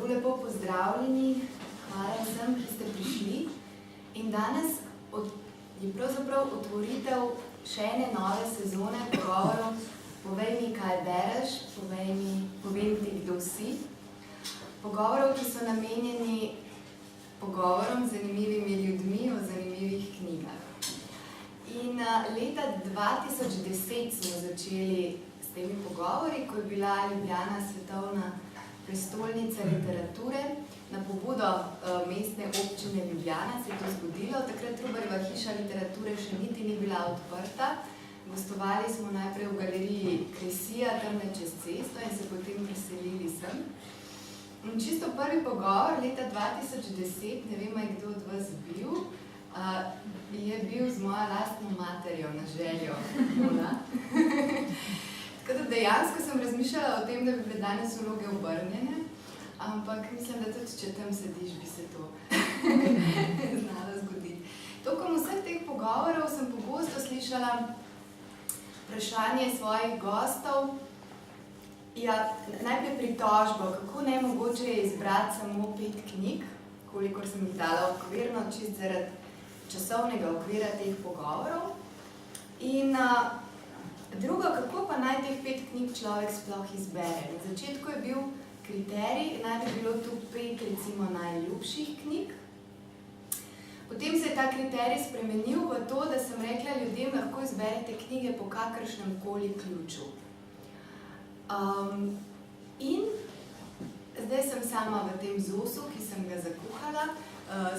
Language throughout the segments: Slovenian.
lepo pozdravljeni, hvala vsem, ki ste prišli. In danes je pravzaprav otvoritev še ene nove sezone pogovorov Povej mi, kaj bereš, povem ti, kdo si. Pogovorov, ki so namenjeni pogovorom z zanimivimi ljudmi o zanimivih knjigah. In leta 2010 smo začeli s temi pogovori, ko je bila Ljubljana svetovna prestolnica literature. Na pobudo mestne občine Ljubljana se je to zgodilo. Takrat Trubarjeva hiša literature še niti ni bila odprta. Gostovali smo najprej v galeriji Kresija, tamle čez cesto in se potem preselili sem. In čisto prvi pogovor leta 2010, ne vem, je kdo od vas bil, je bil z mojo lastno materjo na željo. Tako da dejansko sem razmišljala o tem, da bi bile danes vloge obrnjene, ampak mislim, da tudi če tam sediš, bi se to znalo zgoditi. Tokom vseh teh pogovorov sem pogosto slišala vprašanje svojih gostov, najprej pritožbo, kako nemogoče je izbrati samo 5 knjig, kolikor sem jih dala okvirno, čist zaradi časovnega okvira teh pogovorov. In drugo, kako pa naj teh 5 knjig človek sploh izbere. Na začetku je bil kriterij, naj bi bilo tu 5 recimo najljubših knjig. Potem se je ta kriterij spremenil v to, da sem rekla ljudem, lahko izberete knjige po kakršnem koli ključu. In zdaj sem sama v tem zosu, ki sem ga zakuhala,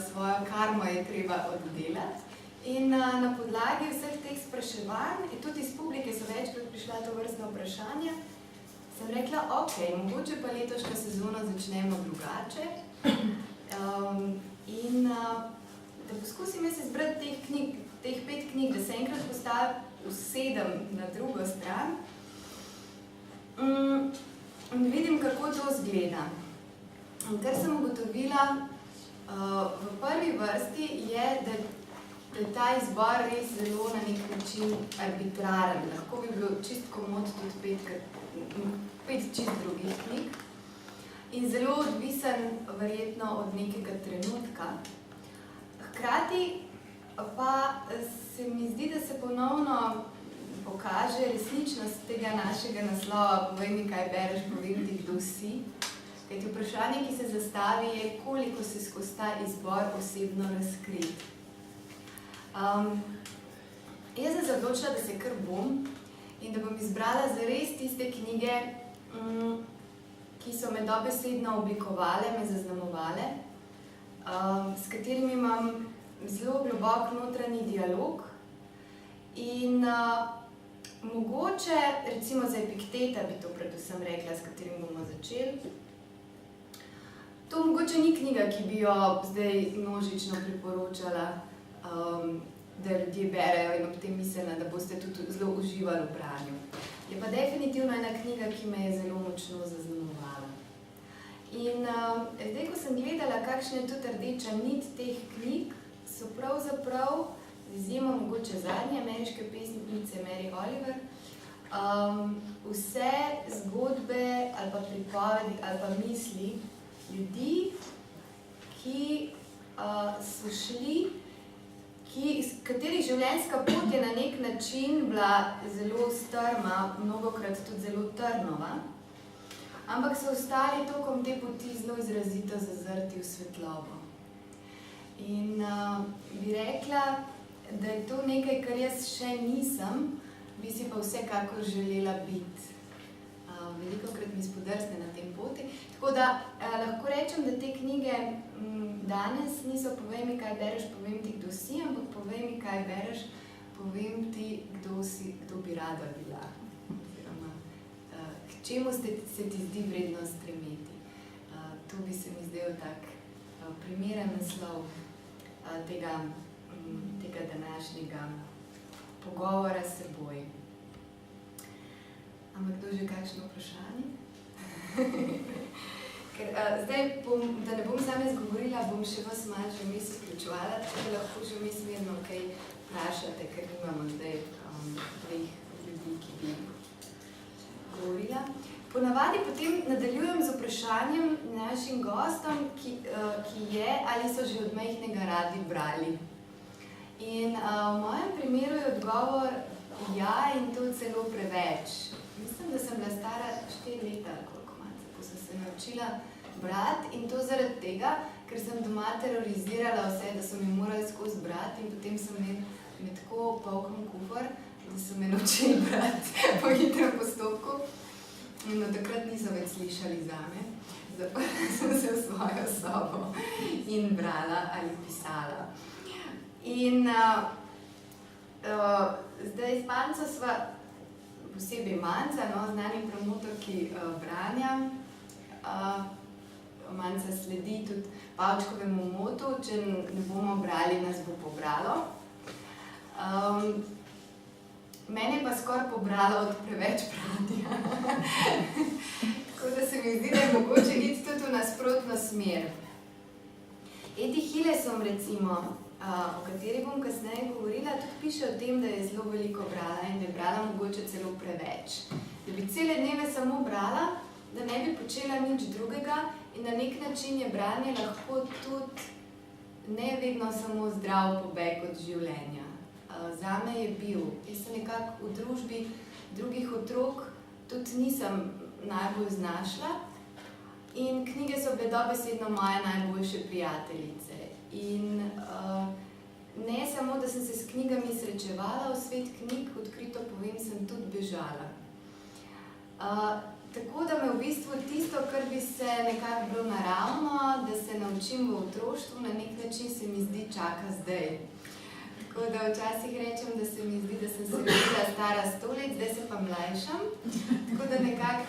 svojo karmo je treba oddelati. In na podlagi vseh teh spraševanj, tudi iz publike so večkrat prišla to vrstna vprašanja, sem rekla, ok, mogoče pa letošnjo sezono začnemo drugače. In da poskusim jaz izbrati teh 5 knjig, da se enkrat usedem na drugo stran in vidim, kako to izgleda. In kar sem ugotovila v prvi vrsti je, da je ta izbor res zelo na nek način arbitraren. Lahko bi bilo čist komod tudi 5 čist drugih knjig. In zelo odvisen verjetno od nekega trenutka. Hkrati pa se mi zdi, da se ponovno pokaže resničnost tega našega naslova Povej mi, kaj bereš, povem ti, kdo si. Kajti vprašanje, ki se zastavi, je, koliko se skozi ta izbor osebno razkriti. Jaz sem se odločila, da se kar bom in da bom izbrala zares tiste knjige, ki so me dobesedno oblikovale, me zaznamovale, s katerimi imam zelo globok notranji dialog in mogoče, recimo za Epikteta bi to predvsem rekla, s katerim bomo začeli. To mogoče ni knjiga, ki bi jo zdaj množično priporočala, da ljudje berejo in ob tem mislila, da boste tudi zelo uživali v branju. Je pa definitivno ena knjiga, ki me je zelo močno zaznamovala. In zdaj, ko sem gledala, kakšna je tudi rdeča nit teh knjig, so pravzaprav, z izjemo mogoče zadnje ameriške pesnice Mary Oliver, vse zgodbe ali pa pripovedi ali pa misli ljudi, ki so šli, katerih življenjska pot je na nek način bila zelo strma, mnogokrat tudi zelo trnova, ampak so ostali tokom te poti zelo izrazito zazrti v svetlobo. In bi rekla, da je to nekaj, kar jaz še nisem, bi si pa vsekakor želela biti. Velikokrat mi spodrsne na tem poti. Tako da lahko rečem, da te knjige danes niso Povej mi, kaj bereš, povem ti, kdo si, ampak Povej mi, kaj bereš, povem ti, kdo si, kdo bi rada bila. Oziroma, k čemu se ti zdi vredno stremeti. To bi se mi zdel tak primeren naslov tega današnjega pogovora s seboj. Ampak kdo že kakšno vprašanje? Zdaj, da ne bom same izgovorila, bom še vas malo že vmes vključevala, tako da lahko že vmes mirno kaj vprašate, ker nimamo zdaj dveh ljudi, ki bi govorila. Ponavadi potem nadaljujem z vprašanjem našim gostom, ki je, ali so že od majhnega radi brali. In v mojem primeru je odgovor ja, in to celo preveč. Mislim, da sem bila stara 4 leta, koliko malce, ko sem se naučila brati, in to zaradi tega, ker sem doma terorizirala vse, da so mi morali skozi brati, in potem sem me tako polkam kufor, da so me naučili brati po hitrem postopku. In od takrat niso več slišali zame. Zaprla sem se v svojo sobo in brala ali pisala. In zdaj z Manco sva, posebej Manca, znani promotorki branja. Manca sledi tudi Pavčkovemu motu, če ne bomo brali, nas bo pobralo. Mene je pa skoraj pobralo od preveč branja. Tako da se mi zdi, da je mogoče iti tudi v nasprotno smer. Eddie Hillesom, recimo, o kateri bom kasneje govorila, tudi piše o tem, da je zelo veliko brala in da je brala mogoče celo preveč. Da bi cele dneve samo brala, da ne bi počela nič drugega in na nek način je branje lahko tudi ne vedno samo zdrav pobeg od življenja. Zame je bil. Jaz sem nekako v družbi drugih otrok tudi nisem najbolj znašla in knjige so bile dobesedno moje najboljše prijateljice. In ne samo, da sem se s knjigami srečevala v svet knjig, odkrito povem, sem tudi bežala. Tako da me v bistvu tisto, kar bi se nekako bilo naravno, da se naučim v otroštvu, na nek način se mi zdi čaka zdaj. Tako da včasih rečem, da se mi zdi, da sem se rodila stara 100 let, zdaj se pa mlajšam. Tako da nekako,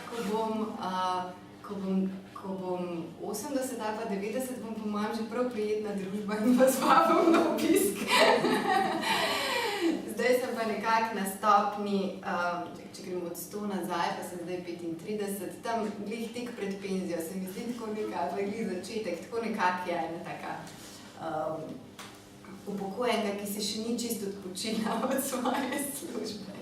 ko bom 80 ali pa 90, bom po mojem že prav prijetna družba in vas vabim na obisk. Zdaj sem pa nekako na stopni, če gremo od 100 nazaj, pa sem zdaj 35, tam glih tik pred penzijo, se mi zdi tako nekako, glih začetek, tako nekako je ena taka upokojenka, ki se še ni čisto odpočila od svoje službe.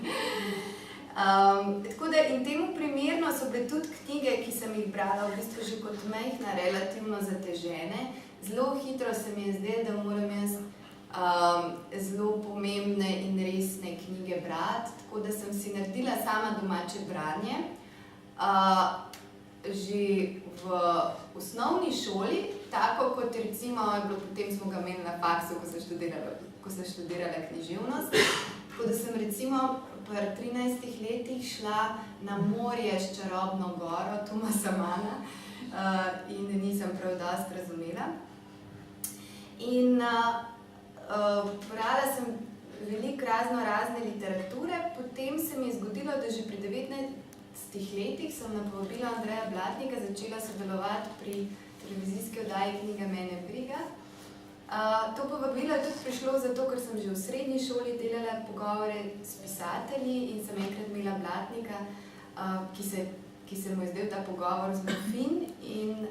Tako da in temu primerno so bile tudi knjige, ki sem jih brala v bistvu že kot majhna, relativno zatežene. Zelo hitro se mi je zdelo, da moram jaz zelo pomembne in resne knjige brati, tako da sem si naredila sama domače branje. Že v osnovni šoli, tako kot recimo, potem smo ga imeli na faksu, ko sem študirala književnost, tako da sem recimo pri 13 letih šla na morje s Čarobno goro Tomasa Manna in nisem prav dosti razumela. In brala sem veliko razne literature, potem se mi je zgodilo, da že pri 19 letih sem na povabilo Andreja Blatnika začela sodelovati pri televizijski oddaji Knjiga mene briga. To povabilo je tudi prišlo zato, ker sem že v srednji šoli delala pogovore s pisatelji in sem enkrat imela Blatnika, ki se mu je zdel ta pogovor zelo fin in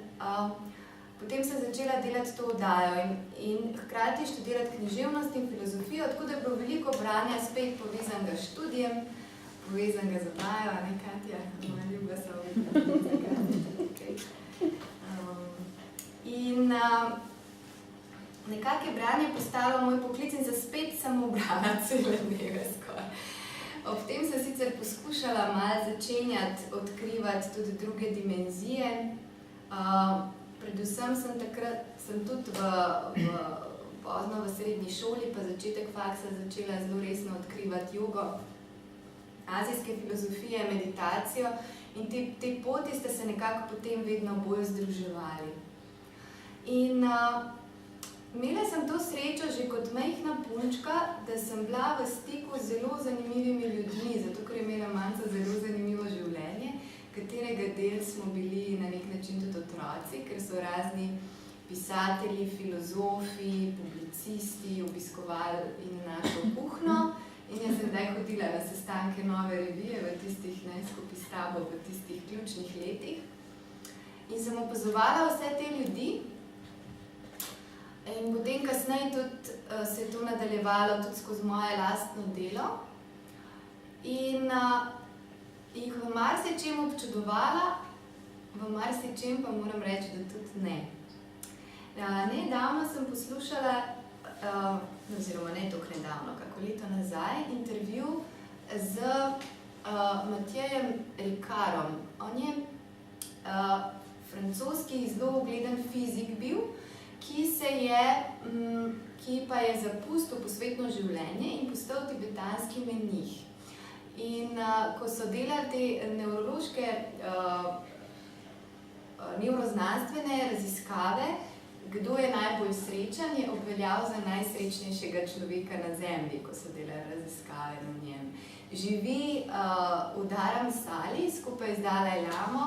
potem sem začela delati to oddajo in hkrati študirati književnost in filozofijo, tako da je bilo veliko branja spet povezanega s študijem, povezanega z oddajo, ne Katja, moja ljuba sogovornica. In nekako je branje postalo moj poklic in se spet samo brala cele dneve skoraj. Ob tem sem sicer poskušala malo začenjati odkrivati tudi druge dimenzije. Predvsem sem tudi pozno v srednji šoli, pa začetek faksa začela zelo resno odkrivati jogo, azijske filozofije, meditacijo in te poti sta se nekako potem vedno bolj združevali. In imela sem to srečo že kot majhna punčka, da sem bila v stiku z zelo zanimivimi ljudmi, zato ker je imela Manca zelo zanimivo življenje, katerega del smo bili na nek način tudi otroci, ker so razni pisatelji, filozofi, publicisti obiskovali in našo kuhno. In jaz sem zdaj hodila na sestanke Nove revije v tistih, skupaj s tabo, v tistih ključnih letih. In sem opazovala vse te ljudi. In potem kasneje tudi se je to nadaljevalo tudi skozi moje lastno delo. In jih v marsičem občudovala, v marsičem pa moram reči, da tudi ne. Nedavno sem poslušala, oziroma ne toliko nedavno, kako leto nazaj, intervju z Matjejem Ricarom. On je francoski zelo ugleden fizik bil, ki pa je zapustil posvetno življenje in postal tibetanski menih. In ko so delali te nevroznanstvene raziskave, kdo je najbolj srečen, je obveljal za najsrečnejšega človeka na Zemlji, ko so delali raziskave na njem. Živi v Dharamsali skupaj z Dalaj Lamo.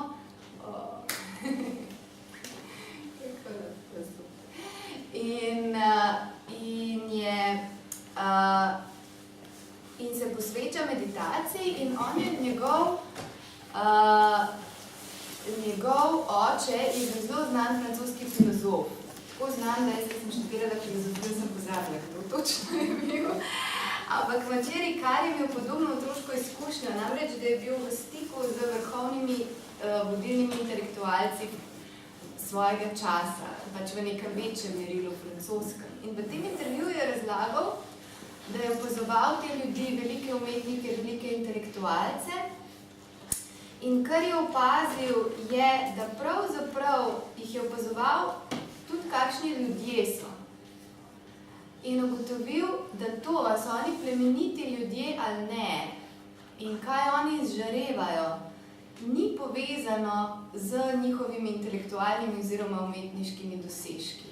In se posveča meditaciji in on je njegov oče je zelo znan francoski filozof. Tako znan, da jaz sem študirala filozofijo, sem pozabila, kdo točno je bil. Ampak Matej Ricar je imel podobno otroško izkušnjo, namreč, da je bil v stiku z vrhovnimi vodilnimi intelektualci svojega časa, pač v nekem večjem merilu francoskem. In v tem intervjuju je razlagal, da je opazoval te ljudi, velike umetnike, velike intelektualce. In kar je opazil, je, da pravzaprav jih je opazoval tudi kakšni ljudje so. In ugotovil, da to, a so oni plemeniti ljudje ali ne, in kaj oni izžarevajo, ni povezano z njihovimi intelektualnimi oziroma umetniškimi dosežki.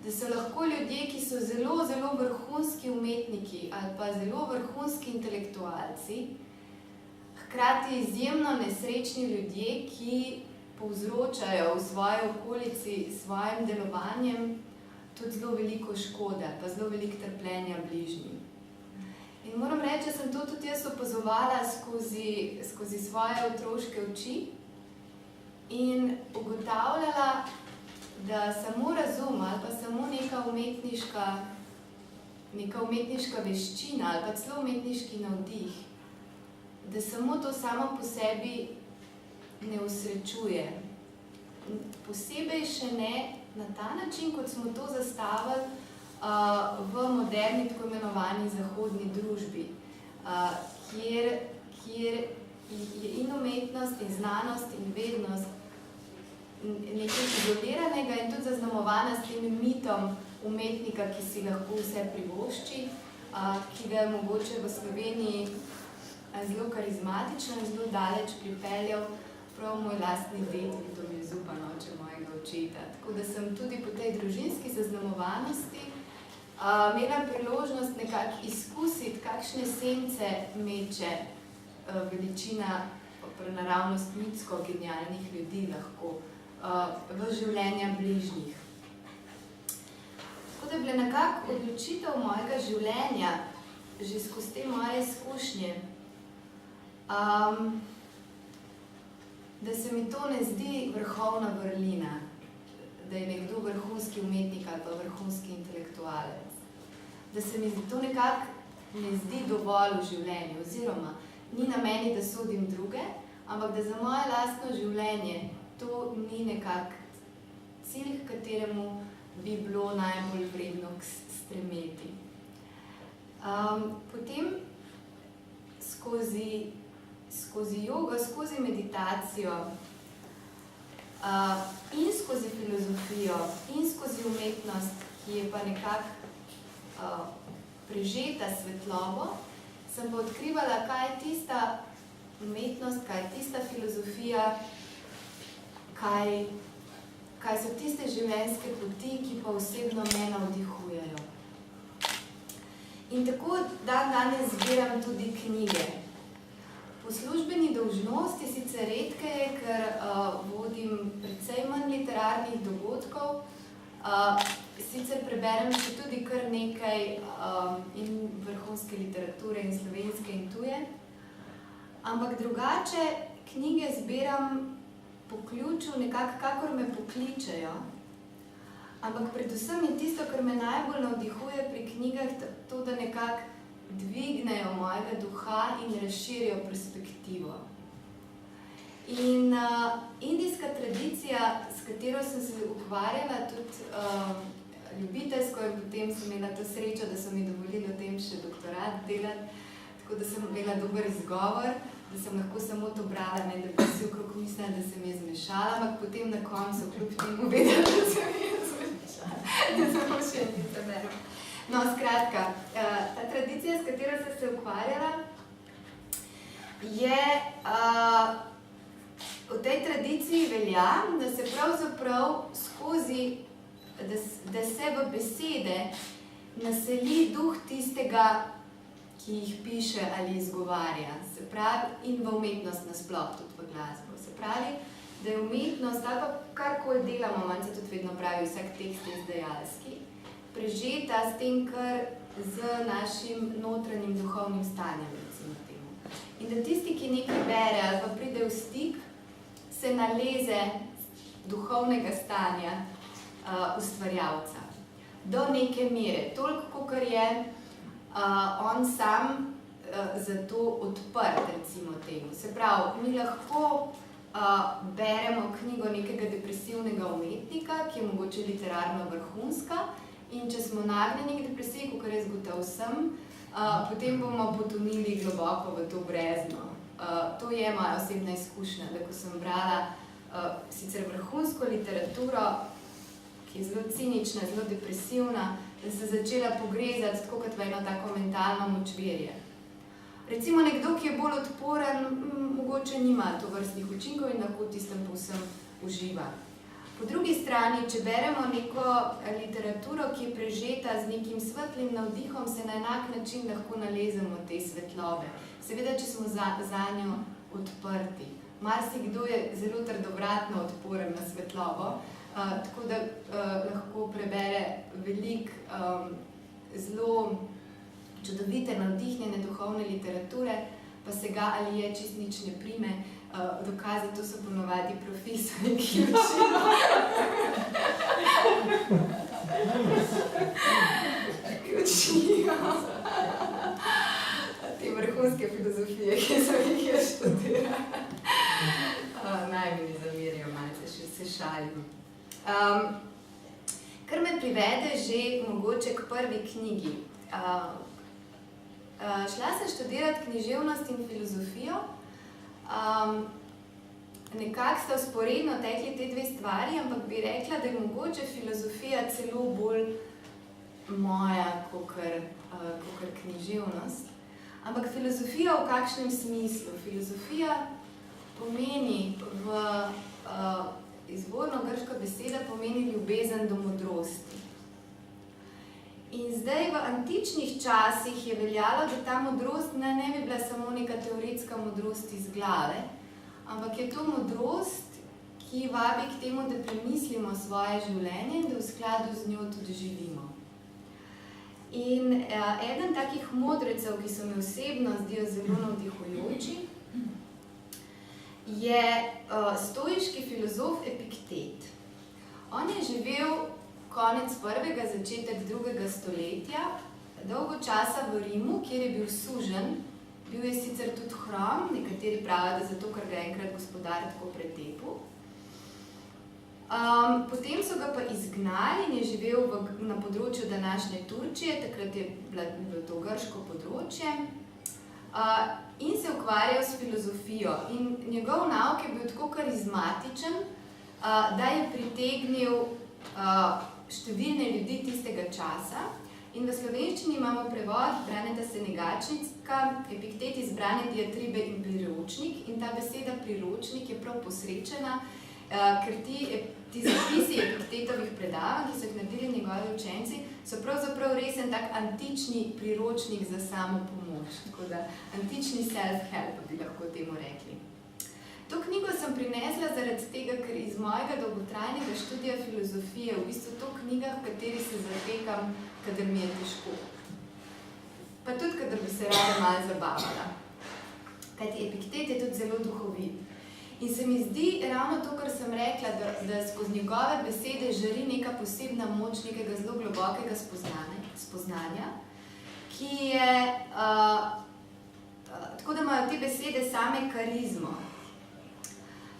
Da so lahko ljudje, ki so zelo, zelo vrhunski umetniki ali pa zelo vrhunski intelektualci, hkrati izjemno nesrečni ljudje, ki povzročajo v svoji okolici s svojim delovanjem tudi zelo veliko škode, pa zelo veliko trpljenja bližnjim. In moram reči, da sem to tudi jaz opazovala skozi svoje otroške oči in ugotavljala, da samo razum ali pa samo neka umetniška veščina ali pa celo umetniški navdih, da samo to samo po sebi ne osrečuje. Posebej še ne na ta način, kot smo to zastavili v moderni, tako imenovani zahodni družbi, kjer je in umetnost, in znanost, in vednost nekaj izoliranega in tudi zaznamovana s tem mitom umetnika, ki si lahko vse privošči, ki ga je mogoče v Sloveniji zelo karizmatično in zelo daleč pripeljal prav moj lastni ded, to mi je Zupan, oče mojega očeta. Tako da sem tudi po tej družinski zaznamovanosti imela priložnost nekako izkusiti, kakšne sence meče veličina naravnost mitsko genialnih ljudi lahko v življenja bližnjih. Tako da je bila nekako odločitev mojega življenja, že skozi te moje izkušnje, da se mi to ne zdi vrhovna vrlina, da je nekdo vrhunski umetnik ali pa vrhunski intelektualec. Da se mi to nekako ne zdi dovolj v življenju, oziroma ni na meni, da sodim druge, ampak da za moje lastno življenje to ni nekak cilj, k kateremu bi bilo najbolj vredno stremeti. Potem skozi jogo, skozi meditacijo in skozi filozofijo in skozi umetnost, ki je pa nekako prežeta svetlobo, sem pa odkrivala, kaj je tista umetnost, kaj je tista filozofija, kaj so tiste življenjske poti, ki pa osebno me navdihujejo. In tako danes zbiram tudi knjige. Po službeni dolžnosti sicer redkeje, ker vodim precej manj literarnih dogodkov, sicer preberem še tudi kar nekaj in vrhunske literature in slovenske in tuje, ampak drugače knjige zbiram po ključu nekako, kakor me pokličejo. Ampak predvsem je tisto, kar me najbolj navdihuje pri knjigah, to, da nekako dvignejo mojega duha in razširijo perspektivo. In indijska tradicija, s katero sem se ukvarjala, tudi ljubiteljsko, in potem sem imela to srečo, da so mi dovolili o tem še doktorat delati, tako da sem imela dober izgovor, da sem lahko samo to brala, ne da bi si okrog mislila, da se mi je zmešala, ampak potem na koncu kljub temu vedela, da se mi je zmešala. Da samo še enkrat berem. No, skratka, ta tradicija, s katero sem se ukvarjala, je, v tej tradiciji velja, da se pravzaprav skozi, da se v besede naseli duh tistega, ki jih piše ali izgovarja, se pravi, in v umetnost nasploh, tudi v glasbo. Se pravi, da je umetnost, ali pa karkoli delamo, manj se tudi vedno pravi, vsak tekst je izdajalski, prežeta s tem, kar z našim notranjim duhovnim stanjem, recimo temu. In da tisti, ki nekaj bere ali pa pride v stik, se naleze duhovnega stanja ustvarjalca. Do neke mere, toliko, kolikor je on sam za to odprt, recimo temu. Se pravi, mi lahko beremo knjigo nekega depresivnega umetnika, ki je mogoče literarno vrhunska, in če smo nagnjeni k depresiji, kakor jaz gotovo sem, potem bomo potonili globoko v to brezno. To je moja osebna izkušnja, da ko sem brala sicer vrhunsko literaturo, ki je zelo cinična, zelo depresivna, da se začela pogrezati tako kot v eno tako mentalno močvirje. Recimo nekdo, ki je bolj odporen, mogoče nima tovrstnih učinkov in lahko tistem povsem uživa. Po drugi strani, če beremo neko literaturo, ki je prežeta z nekim svetlim navdihom, se na enak način lahko nalezemo te svetlobe. Seveda, če smo zanjo odprti. Marsikdo je zelo trdovratno odporen na svetlobo, tako da lahko prebere veliko zelo čudovite, navdihnjene duhovne literature, pa se ga ali je čist nič ne prime. Dokazi, to so ponovadi profesori, ki učijo. Ki učijo te vrhunske filozofije, ki so jih študirali. Naj mi zamerijo malce, še se šalim. Kar me privede že mogoče k prvi knjigi. Šla sem študirati književnost in filozofijo. Nekako sta vzporedno tekli te dve stvari, ampak bi rekla, da je mogoče filozofija celo bolj moja, kakor književnost. Ampak filozofija v kakšnem smislu? Filozofija pomeni izvorno grška beseda pomeni ljubezen do modrosti. In zdaj v antičnih časih je veljalo, da ta modrost ne bi bila samo neka teoretska modrost iz glave, ampak je to modrost, ki vabi k temu, da premislimo svoje življenje in da v skladu z njo tudi živimo. In eden takih modrecev, ki so me osebno zdijo zelo navdihujoči, je stoiški filozof Epiktet. On je živel konec prvega, začetek drugega stoletja, dolgo časa v Rimu, kjer je bil suženj. Bil je sicer tudi hrom, nekateri pravijo, da zato, ker ga je enkrat gospodar tako pretepil. Potem so ga pa izgnali in je živel na področju današnje Turčije, takrat je bilo to grško področje, in se ukvarjal s filozofijo. In njegov nauk je bil tako karizmatičen, da je pritegnil številne ljudi tistega časa. In v slovenščini imamo prevod Braneta Senegačnika, Epiktet izbrane diatribe in priročnik. In ta beseda priročnik je prav posrečena, ker ti zapisi Epiktetovih predavanj, ki so jih naredili njegovi učenci, so pravzaprav res en tak antični priročnik za samo pomoč. Tako da antični self-help bi lahko temu rekli. To knjigo sem prinesla zaradi tega, ker iz mojega dolgotrajnega študija filozofije v bistvu to knjiga, v kateri se zatekam, kadar mi je težko. Pa tudi, kadar bi se rada malo zabavala. Kajti Epiktet je tudi zelo duhovit. In se mi zdi ravno to, kar sem rekla, da skozi njegove besede žari neka posebna moč nekega zelo globokega spoznanja, ki je, tako da imajo te besede same karizmo.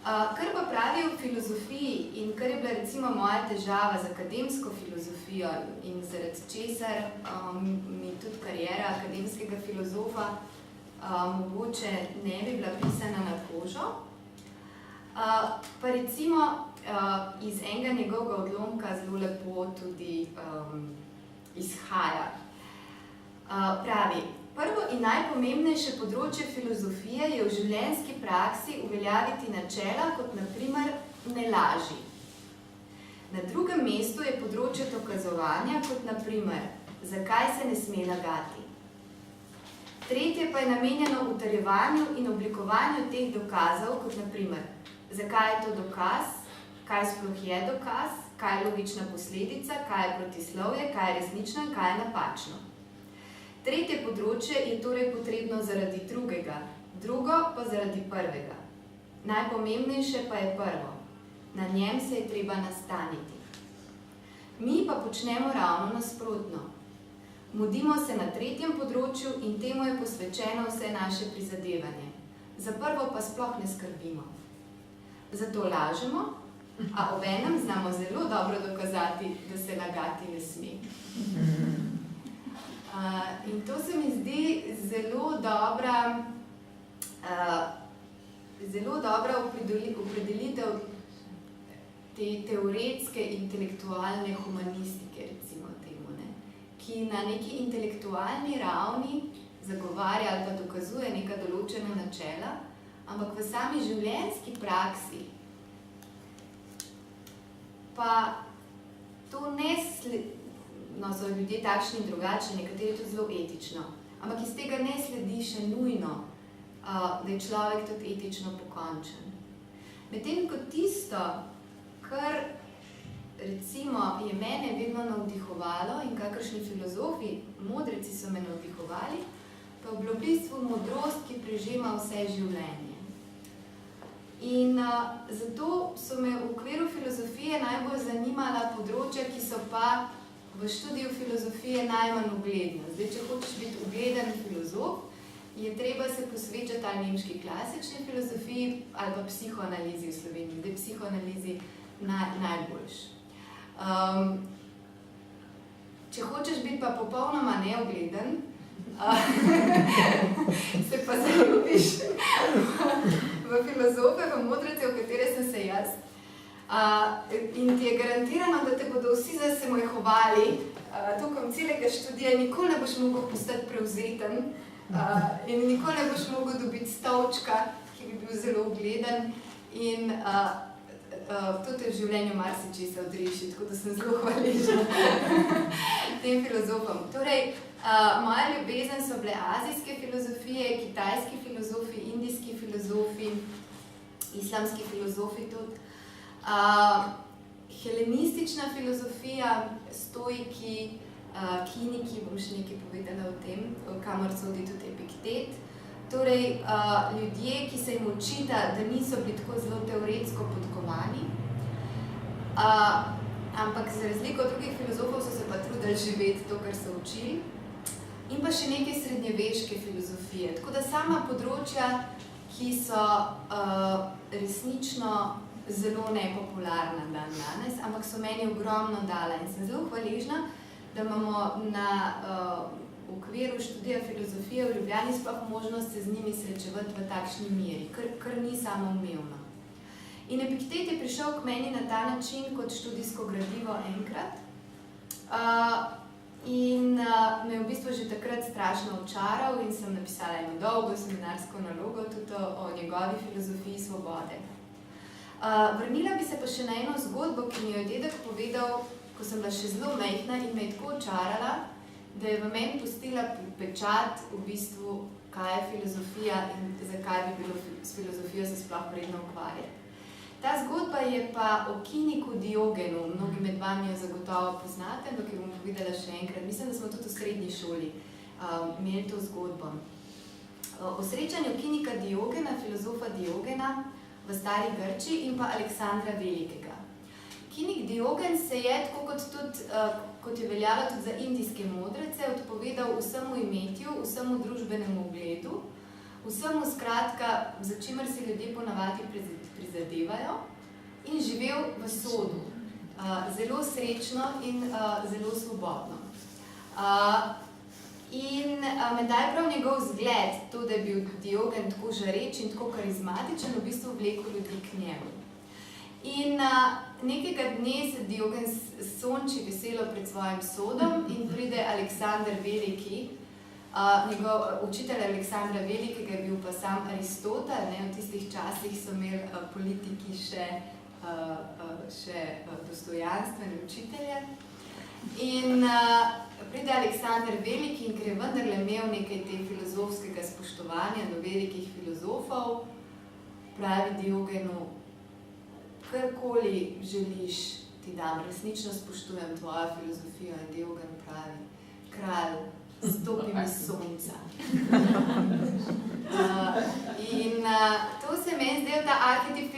Kar pa pravi o filozofiji in kar je bila recimo moja težava z akademsko filozofijo in zaradi česar mi tudi kariera akademskega filozofa mogoče ne bi bila pisana na kožo, pa recimo iz enega njegovega odlomka zelo lepo tudi izhaja. Pravi, prvo in najpomembnejše področje filozofije je v življenjski praksi uveljaviti načela, kot na primer ne laži. Na drugem mestu je področje dokazovanja, kot na primer, zakaj se ne sme lagati. Tretje pa je namenjeno utrjevanju in oblikovanju teh dokazov, kot na primer, zakaj je to dokaz, kaj sploh je dokaz, kaj je logična posledica, kaj je protislovje, kaj je resnično in kaj je napačno. Tretje področje je torej potrebno zaradi drugega, drugo pa zaradi prvega. Najpomembnejše pa je prvo. Na njem se je treba nastaniti. Mi pa počnemo ravno nasprotno. Mudimo se na tretjem področju in temu je posvečeno vse naše prizadevanje. Za prvo pa sploh ne skrbimo. Zato lažemo, a obenem znamo zelo dobro dokazati, da se lagati ne sme. In to se mi zdi zelo dobra opredelitev te teoretske intelektualne humanistike, recimo temu, ne? Ki na neki intelektualni ravni zagovarja ali pa dokazuje neka določena načela, ampak v sami življenjski praksi pa to ne so ljudje takšni in drugačni, nekateri tudi zelo etično, ampak iz tega ne sledi še nujno, da je človek tudi etično pokončen. Medtem ko tisto, kar recimo je mene vedno navdihovalo in kakršni filozofi, modreci so me navdihovali, pa je bilo v bistvu modrost, ki prežema vse življenje. In zato so me v okviru filozofije najbolj zanimala področja, ki so pa v študiju filozofije najmanj ugledna. Zdaj, če hočeš biti ugleden filozof, je treba se posvečati ali nemški klasični filozofiji ali pa psihoanalizi v Sloveniji. Zdaj, psihoanalizi najboljš. Če hočeš biti pa popolnoma neugleden, se pa zaljubiš v filozofe, v modrece, v katere sem se jaz. In ti je garantirano, da te bodo vsi zasemojhovali, tokom celega študija nikoli ne boš mogel postati prevzeten in nikoli ne boš mogel dobiti stolčka, ki bi bil zelo ugleden in to te v življenju marsičesa odreši, tako da sem zelo hvaležna tem filozofom. Torej, moja ljubezen so bile azijske filozofije, kitajski filozofi, indijski filozofi, islamski filozofi tudi. Helenistična filozofija, stoiki, kiniki, bom še nekaj povedala o tem, kamor sodi tudi Epiktet. Torej, ljudje, ki se jim očita, da niso bili tako zelo teoretsko podkovani, ampak za razliko od drugih filozofov so se pa trudili živeti to, kar so učili. In pa še nekaj srednjeveške filozofije. Tako da sama področja, ki so resnično zelo nepopularna dan danes, ampak so meni ogromno dala in sem zelo hvaležna, da imamo na okviru študija filozofije v Ljubljani sploh možnost se z njimi srečevati v takšni meri, kar ni samoumevno. In Epiktet je prišel k meni na ta način kot študijsko gradivo enkrat in me je v bistvu že takrat strašno očaral in sem napisala eno dolgo seminarsko nalogo tudi o njegovi filozofiji svobode. Vrnila bi se pa še na eno zgodbo, ki mi jo je dedek povedal, ko sem bila še zelo majhna in me je tako očarala, da je v meni pustila pečat v bistvu, kaj je filozofija in zakaj bi bilo s filozofijo se sploh vredno ukvarjati. Ta zgodba je pa o kiniku Diogenu, mnogi med vami jo zagotovo poznate, ampak jo bom povedala še enkrat. Mislim, da smo tudi v srednji šoli imeli to zgodbo. O srečanju kinika Diogena, filozofa Diogena, v stari Grčiji in pa Aleksandra Velikega. Kinik Diogen se je, tako kot je veljalo tudi za indijske modrece, odpovedal vsemu imetju, vsemu družbenemu ugledu, vsemu skratka, za čimer si ljudje ponavadi prizadevajo, in živel v sodu, zelo srečno in zelo svobodno. In menda je prav njegov zgled, to, da je bil Diogen tako žareč in tako karizmatičen, v bistvu vlekel ljudi k njemu. In nekega dne se Diogen sonči veselo pred svojim sodom in pride Aleksander Veliki, njegov učitelj Aleksandra Velikega je bil pa sam Aristotel, v tistih časih so imeli politiki še dostojanstvene učitelje. In pride Aleksander Veliki in ker je vendarle imel nekaj te filozofskega spoštovanja do velikih filozofov, pravi Diogenu, karkoli želiš, ti dam, resnično spoštujem tvojo filozofijo. In Diogen pravi, kralj, stopi mi sonca. In to se meni zdaj, ta arhetip,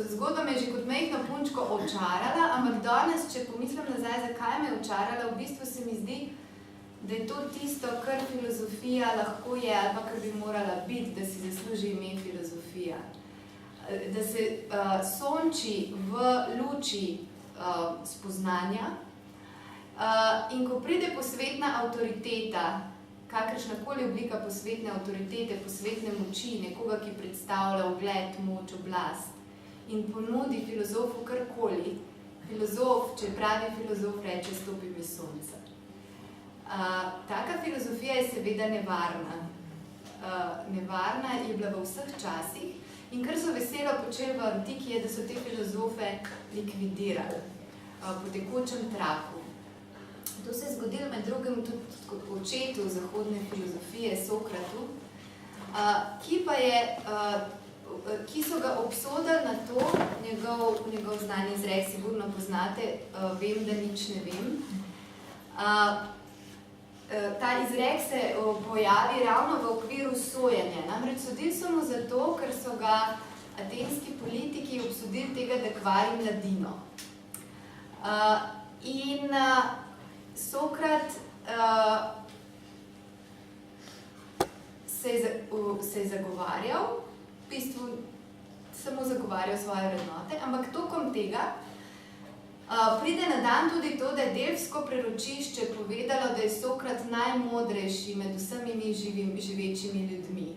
zgodba me je že kot majhno punčko očarala, ampak danes, če pomislim nazaj, zakaj me je očarala, v bistvu se mi zdi, da je to tisto, kar filozofija lahko je, ali pa kar bi morala biti, da si zasluži ime filozofija. Da se sonči v luči spoznanja, in ko pride posvetna avtoriteta, kakršnakoli oblika posvetne avtoritete, posvetne moči, nekoga, ki predstavlja ugled, moč, oblast, in ponudi filozofu karkoli, filozof, če je pravi filozof, reče, stopi mi sonca. Taka filozofija je seveda nevarna. Nevarna je bila v vseh časih, in kar so veselo počeli v antiki, je, da so te filozofe likvidirali po tekočem traku. To se je zgodilo med drugim tudi kot očetu zahodne filozofije, Sokratu, ki so ga obsodili na to, njegov znani izrek sigurno poznate, vem, da nič ne vem. Ta izrek se pojavi ravno v okviru sojenja. Namreč sodili so mu zato, ker so ga atenski politiki obsodili tega, da kvari mladino. In Sokrat se je zagovarjal, v bistvu samo zagovarjal svoje vrednote, ampak tokom tega pride na dan tudi to, da je Delfsko preročišče povedalo, da je Sokrat najmodrejši med vsemi živečimi ljudmi.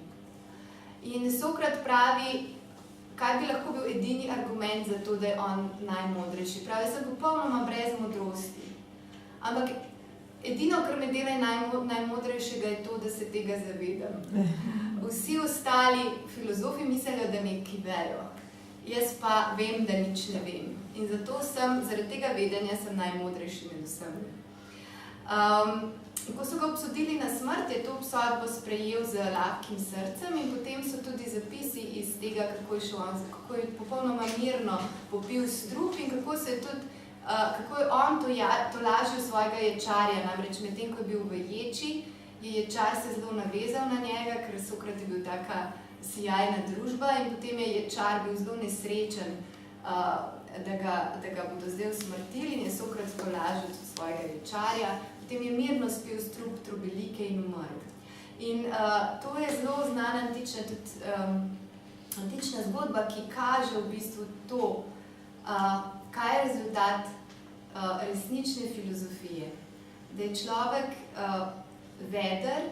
In Sokrat pravi, kaj bi lahko bil edini argument za to, da je on najmodrejši. Pravi, sem popolnoma brez modrosti. Ampak edino, kar me dela najmodrejšega, je to, da se tega zavedam. Vsi ostali filozofi mislijo, da me kivejo. Jaz pa vem, da nič ne vem. In zato zaradi tega vedenja sem najmodrejši med vsemi. Ko so ga obsodili na smrt, je to obsodbo sprejel z lahkim srcem in potem so tudi zapisi iz tega, kako je popolnoma mirno popil strup in kako je on tolažil svojega ječarja. Namreč medtem, ko je bil v ječi, je ječar se zelo navezal na njega, ker Sokrat je bil taka sijajna družba in potem je ječar bil zelo nesrečen, da ga bodo zdaj usmrtili in je Sokrat tolažil svojega ječarja. Potem je mirno spil strup trobelike in umrl. In to je zelo znana antična zgodba, ki kaže v bistvu to, kaj je rezultat resnične filozofije. Da je človek veder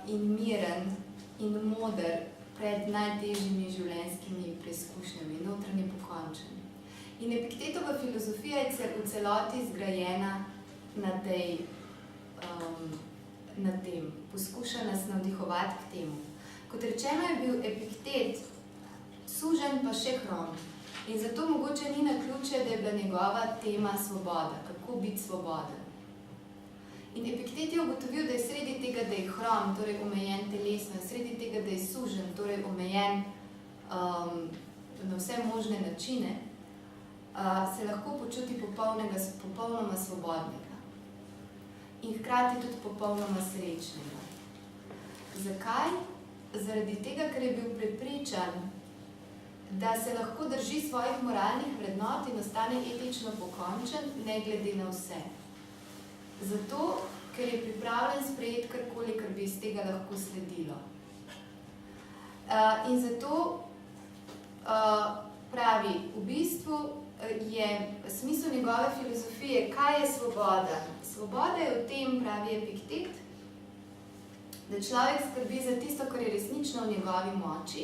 in miren in moder pred najtežjimi življenjskimi preizkušnjami, notranje pokončen. In Epiktetova filozofija je v celoti zgrajena na tem, poskuša nas navdihovati k temu. Kot rečeno, je bil Epiktet sužen pa še hrom. In zato mogoče ni naključje, da je bila njegova tema svoboda, kako biti svoboden. In Epiktet je ugotovil, da je sredi tega, da je hrom, torej omejen telesno, sredi tega, da je sužen, torej omejen na vse možne načine, se lahko počuti popolnoma svobodnega. In hkrati tudi popolnoma srečnega. Zakaj? Zaradi tega, ker je bil prepričan, da se lahko drži svojih moralnih vrednot in ostane etično pokončen, ne glede na vse. Zato, ker je pripravljen sprejeti karkoli, kar bi iz tega lahko sledilo. In zato pravi, v bistvu je smisel njegove filozofije, kaj je svoboda. Svoboda je v tem, pravi Epiktet, da človek skrbi za tisto, kar je resnično v njegovi moči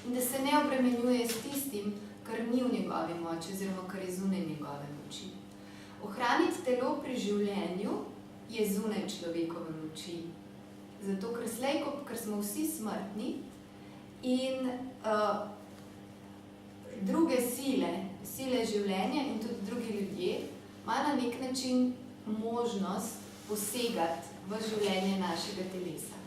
in da se ne obremenjuje s tistim, kar ni v njegovi moči oziroma kar je zunaj njegove moči. Ohraniti telo pri življenju je zunaj človekove moči. Zato, ker smo vsi smrtni in druge sile življenja in tudi drugi ljudje imajo na nek način možnost posegati v življenje našega telesa.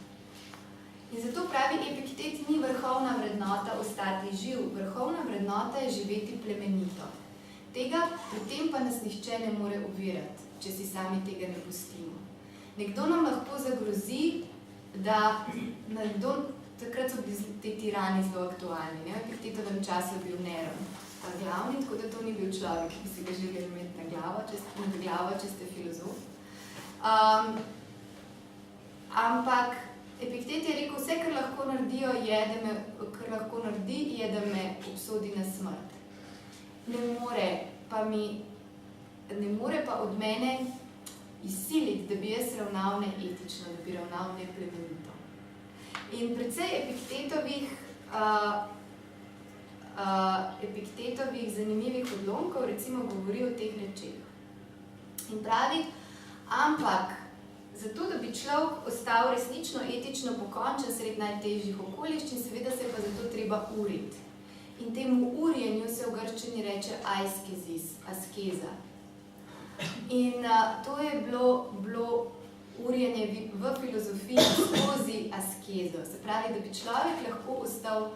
In zato pravi Epiktet, ni vrhovna vrednota ostati živ, vrhovna vrednota je živeti plemenito. Tega pri tem pa nas nihče ne more ovirati, če si sami tega ne pustimo. Nekdo nam lahko zagrozi, da takrat so bili te tirani zelo aktualni. V Epiktetovem času je bil Neron glavni, tako da to ni bil človek, ki bi si ga želeli imeti na glavo, če ste filozof. Ampak Epiktet je rekel, vse, kar lahko naredi, je, da me obsodi na smrt. Ne more pa od mene izsiliti, da bi jaz ravnal neetično, da bi ravnal neplemenito. In precej Epiktetovih zanimivih odlomkov recimo govori o teh rečeh. In pravi, ampak zato, da bi človek ostal resnično etično pokončen sred najtežjih okoliščin, seveda se pa zato treba uriti. In temu urjenju se v grščini reče askeza. In to je bilo urjenje v filozofiji skozi askezo. Se pravi, da bi človek lahko ostal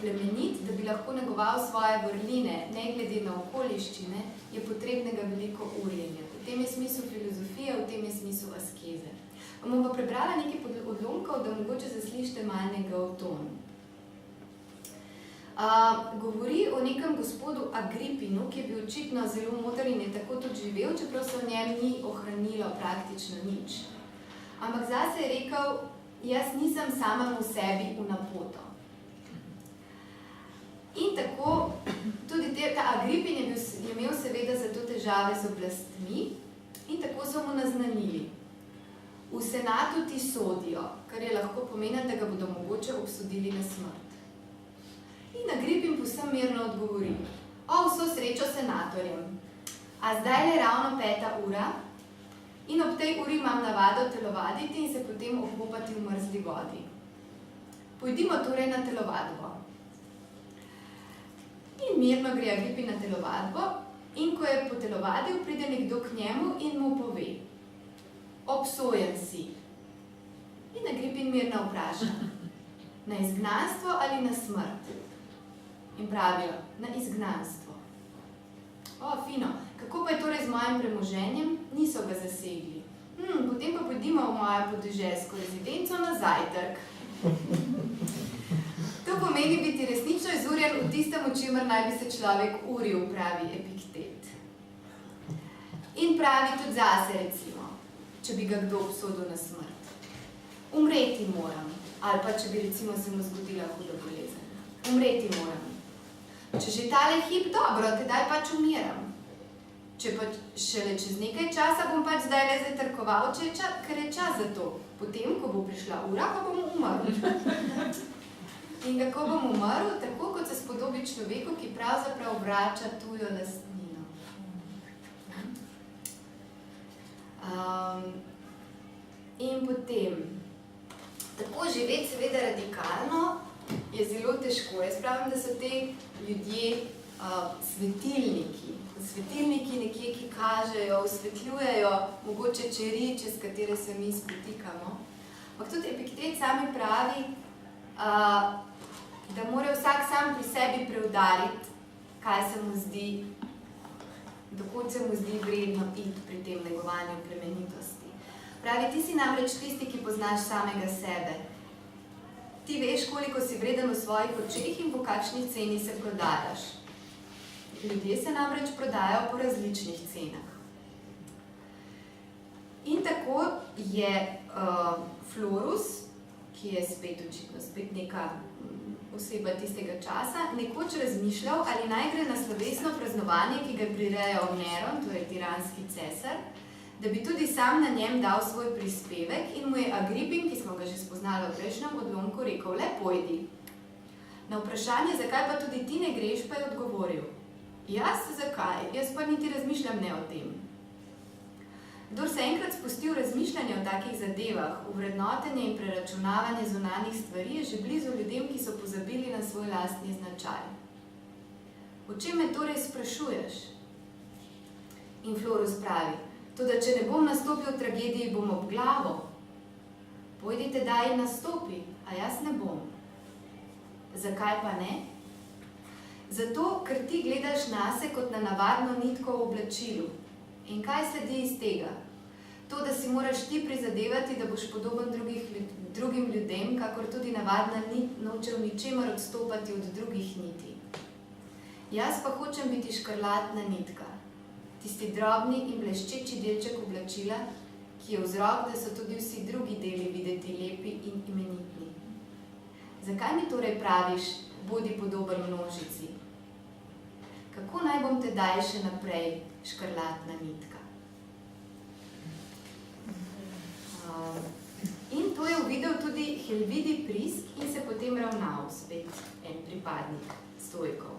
plemenit, da bi lahko negoval svoje vrline, ne glede na okoliščine, je potrebnega veliko urjenja. V tem je smisel filozofije, v tem je smisel askeze. Bom pa prebrala nekaj odlomkov, da mogoče zaslišite malnega o tonu. Govori o nekem gospodu Agripinu, ki je bil očitno zelo moder in je tako tudi živel, čeprav se v njem ni ohranilo praktično nič. Ampak zase je rekel, jaz nisem samemu sebi v napoto. In tako, tudi ta Agripin je imel seveda zato težave z oblastmi in tako so mu naznanili. V senatu ti sodijo, kar je lahko pomeniti, da ga bodo mogoče obsodili na smrt. In Agripin povsem mirno odgovori, vso srečo senatorjem, a zdaj je ravno 5. ura in ob tej uri imam navado telovaditi in se potem okopati v mrzli vodi. Pojdimo torej na telovadbo. In mirno gre Agripin na telovadbo in ko je potelovadil, pride nekdo k njemu in mu pove, obsojen si. In Agripin mirno vpraša, na izgnanstvo ali na smrt? In pravijo, na izgnanstvo. Fino, kako pa je torej z mojim premoženjem? Niso ga zasegli. Potem pa pojdimo v mojo podeželsko rezidenco na zajtrk. To pomeni biti resnično izurjen v tistem, o čemer naj bi se človek uril, pravi Epiktet. In pravi tudi zase, recimo, če bi ga kdo obsodil na smrt. Umreti moram, ali pa če bi recimo se mu zgodila huda bolezen. Umreti moram. Če že tale hip, dobro, tedaj pač umiram. Če pa šele čez nekaj časa, bom pač zdaj le zatrkoval, ker je čas za to. Potem, ko bo prišla ura, pa bom umrl. In kako bom umrl? Tako, kot se spodobi človeku, ki pravzaprav vrača tujo lastnino. In potem, tako živeti seveda radikalno, je zelo težko. Jaz pravim, da so te ljudje svetilniki nekje, ki kažejo, osvetljujejo mogoče čeri, čez katere se mi spotikamo. Ampak tudi Epiktet sami pravi, da mora vsak sam pri sebi preudariti, kaj se mu zdi, dokot se mu zdi vredno iti pri tem negovanju plemenitosti. Pravi, ti si namreč tisti, ki poznaš samega sebe. Ti veš, koliko si vreden v svojih očeh in po kakšni ceni se prodajaš. Ljudje se namreč prodajajo po različnih cenah. In tako je Florus ki je spet očitno spet neka oseba tistega časa, nekoč razmišljal, ali naj gre na slovesno praznovanje, ki ga prirejal Neron, to je tiranski cesar, da bi tudi sam na njem dal svoj prispevek in mu je Agripin, ki smo ga že spoznali v prejšnjem odlomku, rekel, le pojdi. Na vprašanje, zakaj pa tudi ti ne greš, pa je odgovoril, jaz zakaj, jaz pa niti razmišljam ne o tem. Kdor se enkrat spusti v razmišljanje o takih zadevah, v vrednotenje in preračunavanje zunanjih stvari, je že blizu ljudem, ki so pozabili na svoj lastni značaj. O čem me torej sprašuješ? In Florus pravi, toda če ne bom nastopil v tragediji, bom ob glavo. Pojdite daj in nastopi, a jaz ne bom. Zakaj pa ne? Zato, ker ti gledaš nase kot na navadno nitko v oblačilu. In kaj sledi iz tega? To, da si moraš ti prizadevati, da boš podoben drugim ljudem, kakor tudi navadna nit noče v ničemer odstopati od drugih niti. Jaz pa hočem biti škrlatna nitka, tisti drobni in bleščeči delček oblačila, ki je vzrok, da so tudi vsi drugi deli videti lepi in imenitni. Zakaj mi torej praviš, bodi podoben množici? Kako naj bom tedaj še naprej škrlatna nitka? In to je uvidel tudi Helvidi Prisk in se potem ravnal, spet en pripadnik stojkov.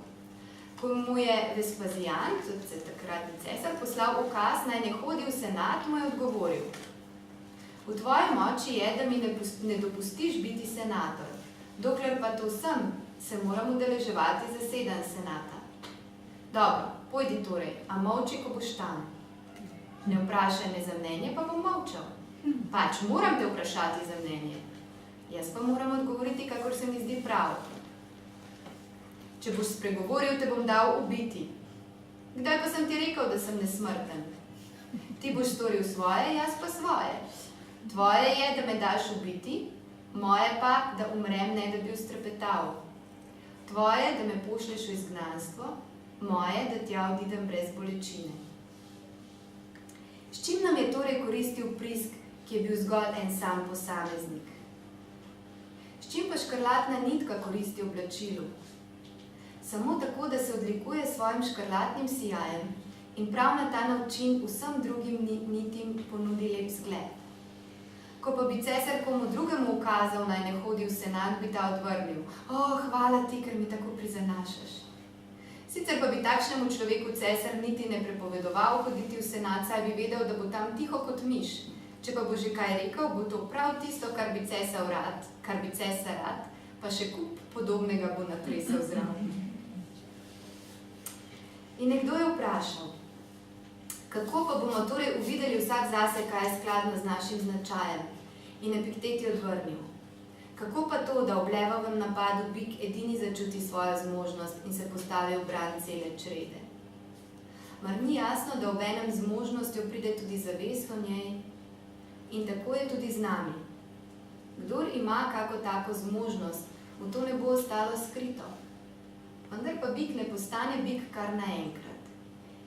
Ko mu je Vespasijan, tudi takratni cesar, poslal ukaz, naj ne hodi v senat, mu je odgovoril. V tvoji moči je, da mi ne dopustiš biti senator. Dokler pa to sem, se moram udeleževati zasedanj senata. Dobro, pojdi torej, a molči, ko boš tam. Ne vprašaj me za mnenje, pa bom molčal. Pač, moram te vprašati za mnenje. Jaz pa moram odgovoriti, kakor se mi zdi prav. Če boš spregovoril, te bom dal ubiti. Kdaj pa sem ti rekel, da sem nesmrten? Ti boš storil svoje, jaz pa svoje. Tvoje je, da me daš ubiti, moje pa, da umrem, ne da bi ustrepetal. Tvoje, da me pošlješ v izgnanstvo, moje, da tja odidem brez bolečine. S čim nam je torej koristil Prisk, ki je bil zgolj en sam posameznik? S čim pa škrlatna nitka koristi oblačilu? Samo tako, da se odlikuje s svojim škrlatnim sijajem in prav na ta način vsem drugim nitim ponudi lep zgled. Ko pa bi cesar komu drugemu ukazal, naj ne hodi v senat, bi ta odvrnil. Hvala ti, ker mi tako prizanašaš. Sicer pa bi takšnemu človeku cesar niti ne prepovedoval hoditi v senat, saj bi vedel, da bo tam tiho kot miš. Če pa bo že kaj rekel, bo to prav tisto, kar bi cesar rad, pa še kup podobnega bo natresel zraven. In nekdo je vprašal, kako pa bomo torej uvideli vsak zase, kaj je skladno z našim značajem? In Epiktet je odvrnil. Kako pa to, da ob levovem napadu bik edini začuti svojo zmožnost in se postavi v bran cele črede? Mar ni jasno, da obenem z zmožnostjo pride tudi zavest o njej? In tako je tudi z nami. Kdor ima kako tako zmožnost, mu to ne bo ostalo skrito. Vendar pa bik ne postane bik kar naenkrat.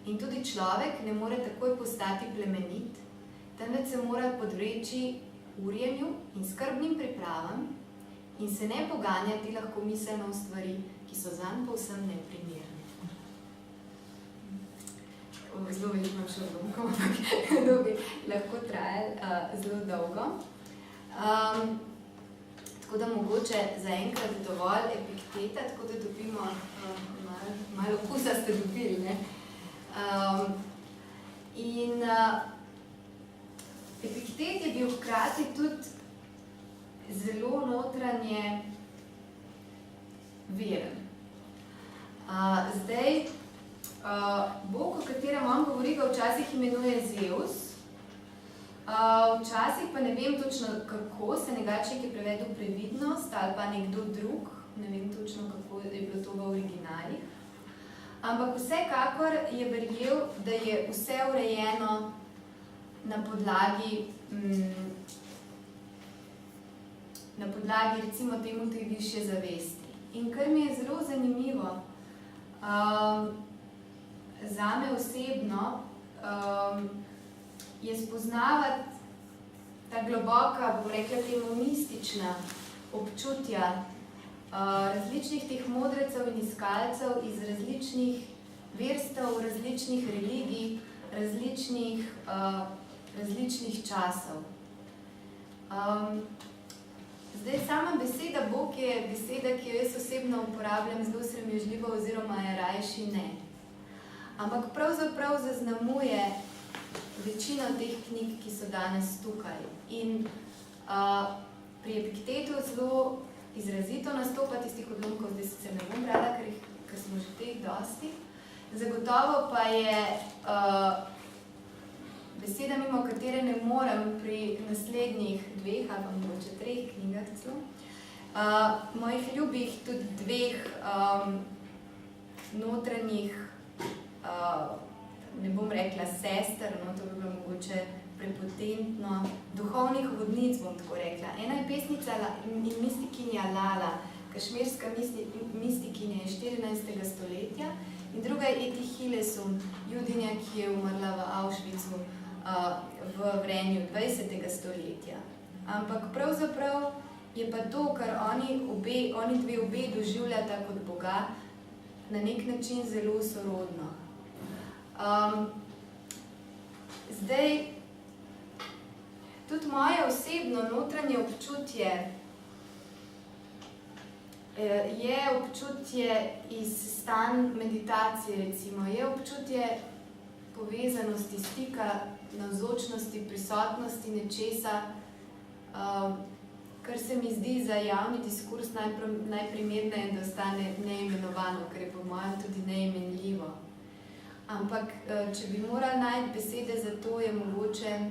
In tudi človek ne more takoj postati plemenit, temveč se mora podvreči urjenju in skrbnim pripravam in se ne poganjati lahko miselno v stvari, ki so zanj povsem neprimerne. Zelo veliko imam še odlomkov, ampak to bi lahko trajalo zelo dolgo. Tako da mogoče zaenkrat dovolj Epikteta, tako da dobimo, malo okusa ste dobili, ne? In Epiktet je bil hkrati tudi zelo notranje veren. Zdaj, Bog, o katerem on govori, ga včasih imenuje Zeus, včasih pa ne vem točno kako, se negačnik je prevedel previdnost ali pa nekdo drug, ne vem točno kako je bilo to v originalih. Ampak vsekakor je verjel, da je vse urejeno na podlagi recimo temu te višje zavesti. In kar mi je zelo zanimivo, zame osebno, je spoznavati ta globoka, bom rekla temu mistična občutja različnih teh modrecev in iskalcev iz različnih verstev, različnih religij, različnih časov. Zdaj, sama beseda Bog je beseda, ki jo jaz osebno uporabljam zelo sramežljivo oziroma je rajši ne. Ampak pravzaprav zaznamuje večino teh knjig, ki so danes tukaj. In pri Epiktetu zelo izrazito nastopa tistih odlomkov, zdaj sicer ne bom brala, ker smo že teh dosti. Zagotovo pa je beseda, mimo katere ne morem pri naslednjih 2 ali pa mogoče 3 knjigah celo, mojih ljubih tudi 2 notranjih, ne bom rekla sester, no, to bi bilo mogoče prepotentno, duhovnih vodnic, bom tako rekla. Ena je pesnica in mistikinja Lala, kašmirska mistikinja iz 14. stoletja, in druga je Eti Hilesum, judinja, ki je umrla v Auschwitzu v vrenju 20. stoletja. Ampak pravzaprav je pa to, kar oni dve obe doživljata kot Boga, na nek način zelo sorodno. Zdaj, tudi moje osebno notranje občutje je občutje iz stanj meditacije, recimo, je občutje povezanosti, stika, navzočnosti, prisotnosti nečesa, kar se mi zdi za javni diskurs najprimerneje, da ostane neimenovano, ker je po mojem tudi neimenljivo. Ampak, če bi morali najti besede za to, je mogoče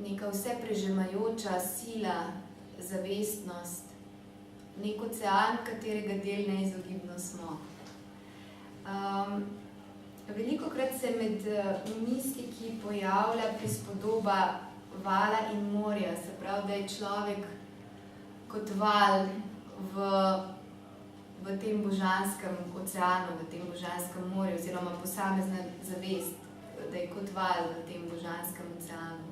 neka vse prežemajoča sila, zavestnost, nek ocean, katerega del neizogibno smo. Velikokrat se med mistiki pojavlja prispodoba vala in morja, se pravi, da je človek kot val v tem božanskem oceanu, v tem božanskem morju, oziroma posamezna zavest, da je kot val v tem božanskem oceanu.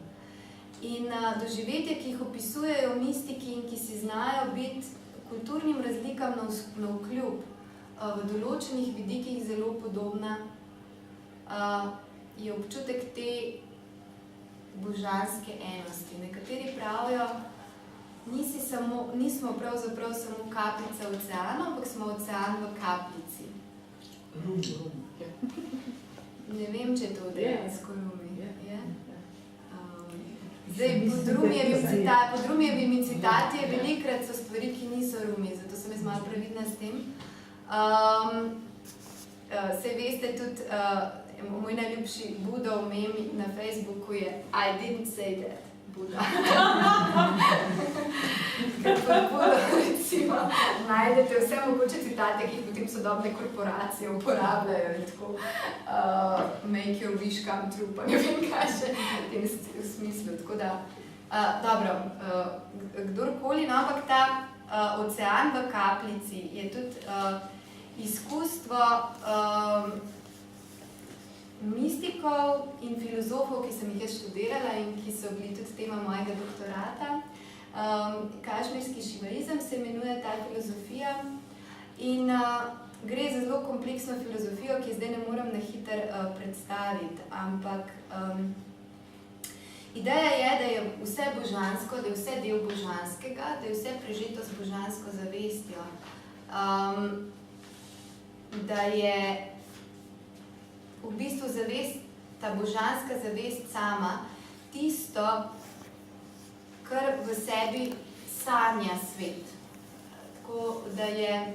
In doživetja, ki jih opisujejo mistiki in ki si znajo biti kulturnim razlikam navkljub, v določenih vidikih zelo podobna, je občutek te božanske enosti. Nekateri pravijo, nismo pravzaprav samo kapljica oceana, ampak smo ocean v kapljici. Ne vem, če je to dejansko rumi. Zdaj, pod rumijevimi citati velikrat so stvari, ki niso rumi, zato sem jaz malo previdna s tem. Saj veste tudi, moj najljubši Budov mem na Facebooku je I didn't say that, Buda. Ker pod Budov, recimo, najdete vse mogoče citate, ki jih potem sodobne korporacije uporabljajo in tako make your wish come true, pa ne vem kaj še v tem smislu. Tako da, dobro, kdorkoli, no, ampak ta ocean v kapljici je tudi izkustvo mistikov in filozofov, ki sem jih jaz študirala in ki so bili tudi tema mojega doktorata. Kašmirski šivaizem se imenuje ta filozofija in gre za zelo kompleksno filozofijo, ki zdaj ne morem na hitro predstaviti, ampak ideja je, da je vse božansko, da je vse del božanskega, da je vse prežeto s božansko zavestjo, da je v bistvu zavest, ta božanska zavest sama, tisto, kar v sebi sanja svet. Tako, da je,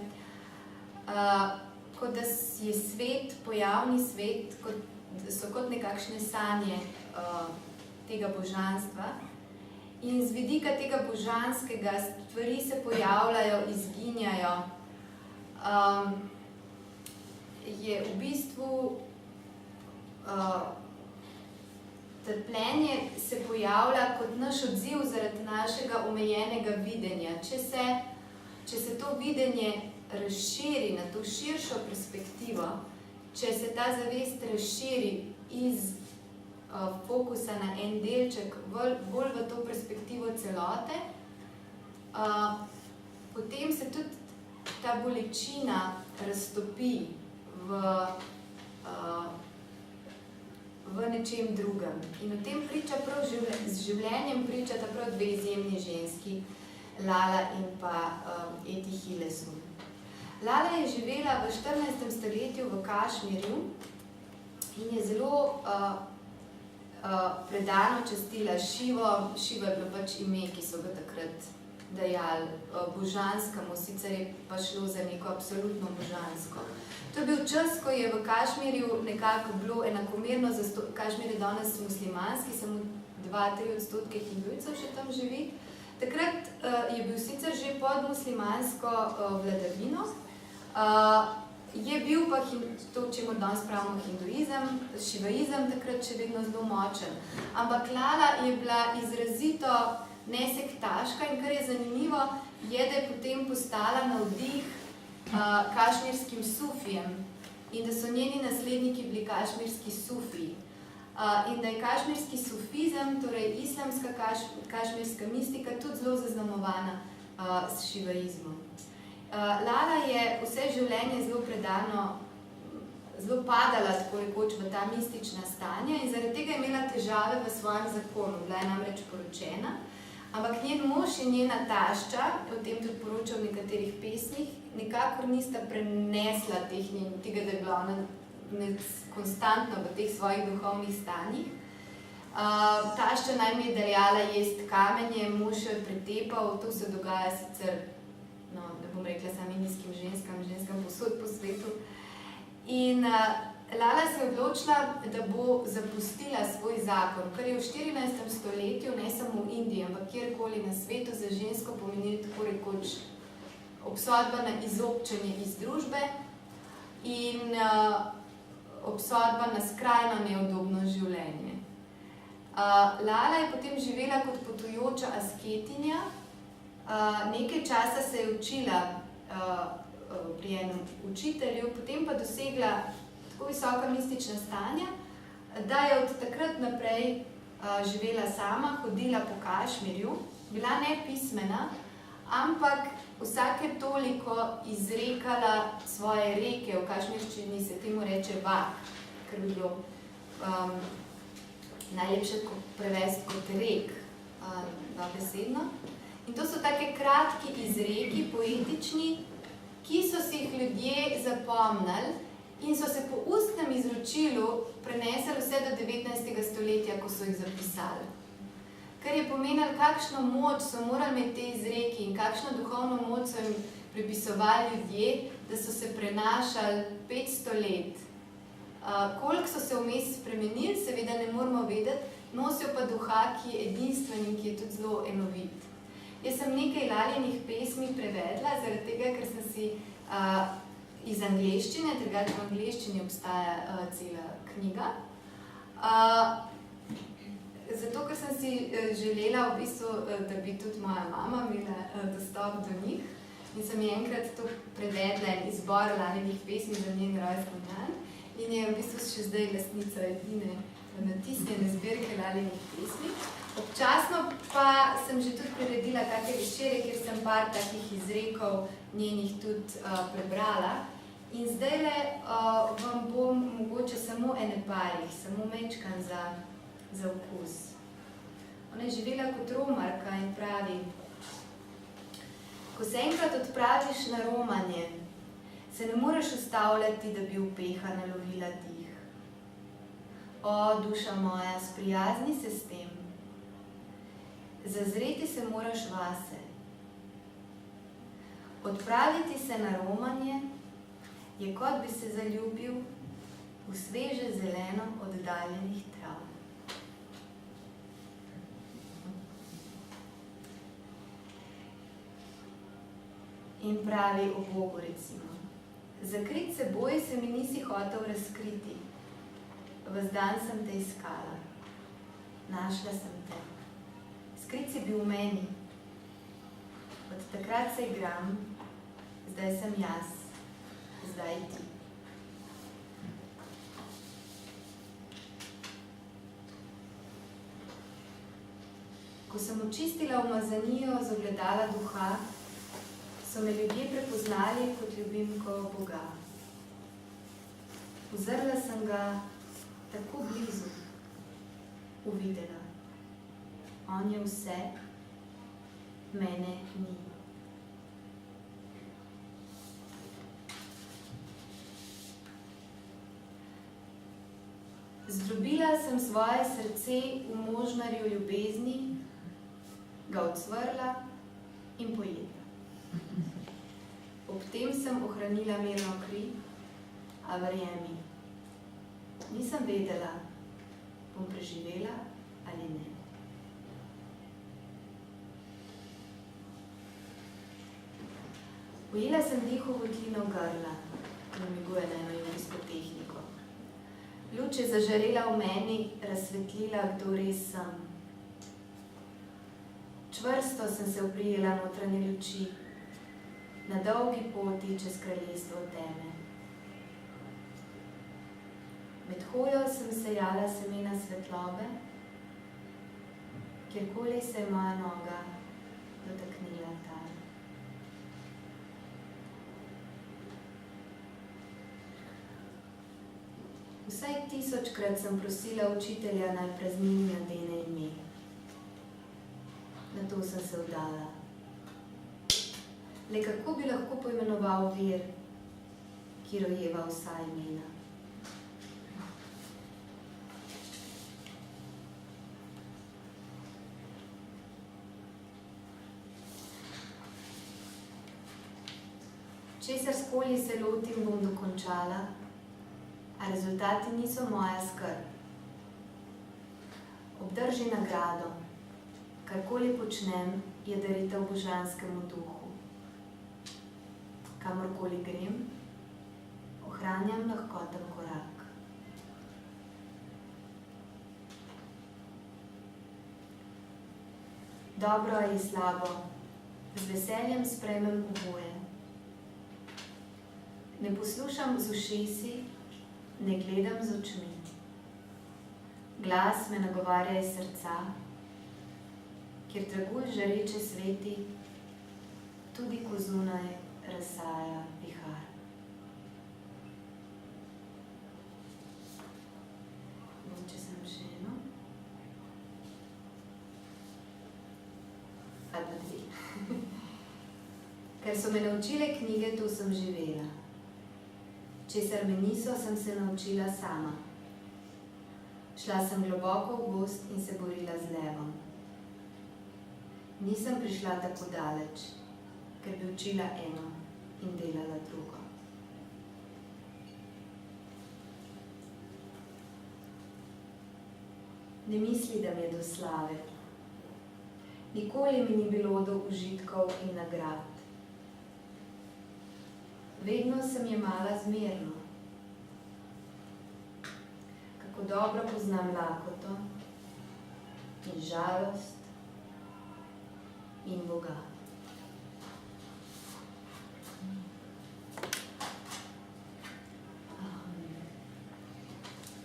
kot da je svet, pojavni svet, so kot nekakšne sanje tega božanstva. In z vidika tega božanskega stvari se pojavljajo, izginjajo. Je v bistvu trpljenje se pojavlja kot naš odziv zaradi našega omejenega videnja. Če se to videnje razširi na to širšo perspektivo, če se ta zavest razširi iz fokusa na en delček, bolj v to perspektivo celote, potem se tudi ta bolečina raztopi v nečem drugem. In o tem priča prav z življenjem pričata prav dve izjemni ženski, Lala in pa Etty Hillesum. Lala je živela v 14. stoletju v Kašmirju in je zelo predano častila Šivo. Šiva je bilo pač ime, ki so ga takrat dajali božanskemu, sicer je pa šlo za neko absolutno božansko. To je bil čas, ko je v Kašmirju nekako bilo enakomerno Kašmir je danes muslimanski, samo 2-3% hindujcev še tam živi. Takrat je bil sicer že pod muslimansko vladavino, je bil pa to, čemu danes pravimo hinduizem, šivaizem takrat še vedno zelo močen. Ampak Lala je bila izrazito nesektaška in kar je zanimivo, je, da je potem postala navdih kašmirskim sufijem in da so njeni nasledniki bili kašmirski sufiji. In da je kašmirski sufizem, torej islamska kašmirska mistika, tudi zelo zaznamovana s šivaizmom. Lala je vse življenje zelo predano, zelo padala tako rekoč v ta mistična stanja in zaradi tega je imela težave v svojem zakonu. Bila je namreč poročena, ampak njen mož in njena tašča, o tem tudi poročal v nekaterih pesmih, nikakor nista prenesla tega, da je bila ona konstantno v teh svojih duhovnih stanjih. Tašča naj mi je daljala jest kamenje, mož jo je pretepal, to se dogaja sicer, no, ne bom rekla samo indijskim ženskam povsod po svetu. In Lala se je odločila, da bo zapustila svoj zakon, kar je v 14. stoletju, ne samo v Indiji, ampak kjerkoli na svetu za žensko pomeni tako rekoč obsodba na izobčenje iz družbe in obsodba na skrajno neudobno življenje. Lala je potem živela kot potujoča asketinja, nekaj časa se je učila pri enem učitelju, potem pa dosegla tako visoka mistična stanja, da je od takrat naprej živela sama, hodila po Kašmirju, bila nepismena, ampak vsake toliko izrekala svoje reke, v kašmirščini se temu reče vak, ker bi bilo najlepše prevesti kot rek, besedno. In to so take kratki izreki, poetični, ki so si jih ljudje zapomnili in so se po ustnem izročilu prenesli vse do 19. stoletja, ko so jih zapisali. Kar je pomenilo, kakšno moč so morali imeti te izreki in kakšno duhovno moč so jim pripisovali ljudje, da so se prenašali 500 let. Koliko so se vmes spremenili, seveda ne moramo vedeti, nosijo pa duha, ki je edinstven in ki je tudi zelo enovit. Jaz sem nekaj Lalinih pesmi prevedla, zaradi tega, ker sem si iz angleščine, drugače v angleščini obstaja cela knjiga. Zato, ker sem si želela v bistvu, da bi tudi moja mama imela dostop do njih in sem ji enkrat to prevedla in izbor Lalinih pesmi za njen rojstni dan in je v bistvu še zdaj lastnica edine natisnjene zbirke Lalinih pesmi. Občasno pa sem že tudi priredila take večere, kjer sem par takih izrekov njenih tudi prebrala. In zdajle vam bom mogoče samo ene parih, samo mečkan za okus. Ona je živela kot romarka in pravi: ko se enkrat odpraviš na romanje, se ne moreš ustavljati, da bi upeha nalovila dih. O, duša moja, sprijazni se s tem. Zazreti se moraš vase. Odpraviti se na romanje je, kot bi se zaljubil v sveže zeleno oddaljenih trav. In pravi o Bogu, recimo: zakrit seboj se mi nisi hotel razkriti, ves dan sem te iskala, našla sem te. Skrit si bil v meni, od takrat se igram, zdaj sem jaz, zdaj ti. Ko sem očistila umazanijo z ogledala duha, so me ljudje prepoznali kot ljubimko Boga. Ozrla sem ga tako blizu, uvidela. On je vse, mene ni. Zdrobila sem svoje srce v možnarju ljubezni, ga odsvrla in pojedla. Ob tem sem ohranila mirno kri, a verjemi, nisem vedela, bom preživela ali ne. Ujela sem diho votlino grla, namiguje na eno jogijsko tehniko. Luč je zažarela v meni, razsvetlila, kdo res sem. Čvrsto sem se oprijela notranje luči, na dolgi poti čez kraljestvo teme. Med hojo sem sejala semena svetlobe, kjerkoli se je moja noga dotaknila tal. Vsaj 1000-krat sem prosila učitelja, naj praznini nadene ime. Na to sem se vdala. Le kako bi lahko poimenoval vir, ki rojeva vsa imena? Česar skoli se lotim, bom dokončala, a rezultati niso moja skrb. Obdrži nagrado, karkoli počnem, je daritev božanskemu duhu. Kamorkoli grem, ohranjam lahkoten korak. Dobro ali slabo, z veseljem sprejmem oboje. Ne poslušam z ušesi, ne gledam z očmi. Glas me nagovarja iz srca, kjer dragulj žareče sveti, tudi ko zunaj razsaja vihar. Mogoče sem še eno. Ali pa dve. Ker so me naučile knjige, to sem živela. Česar me niso, sem se naučila sama. Šla sem globoko v gozd in se borila z levom. Nisem prišla tako daleč, ker bi učila eno in delala drugo. Ne misli, da mi je do slave. Nikoli mi ni bilo do užitkov in nagrad. Vedno sem jemala zmerno. Kako dobro poznam lakoto in žalost in Boga.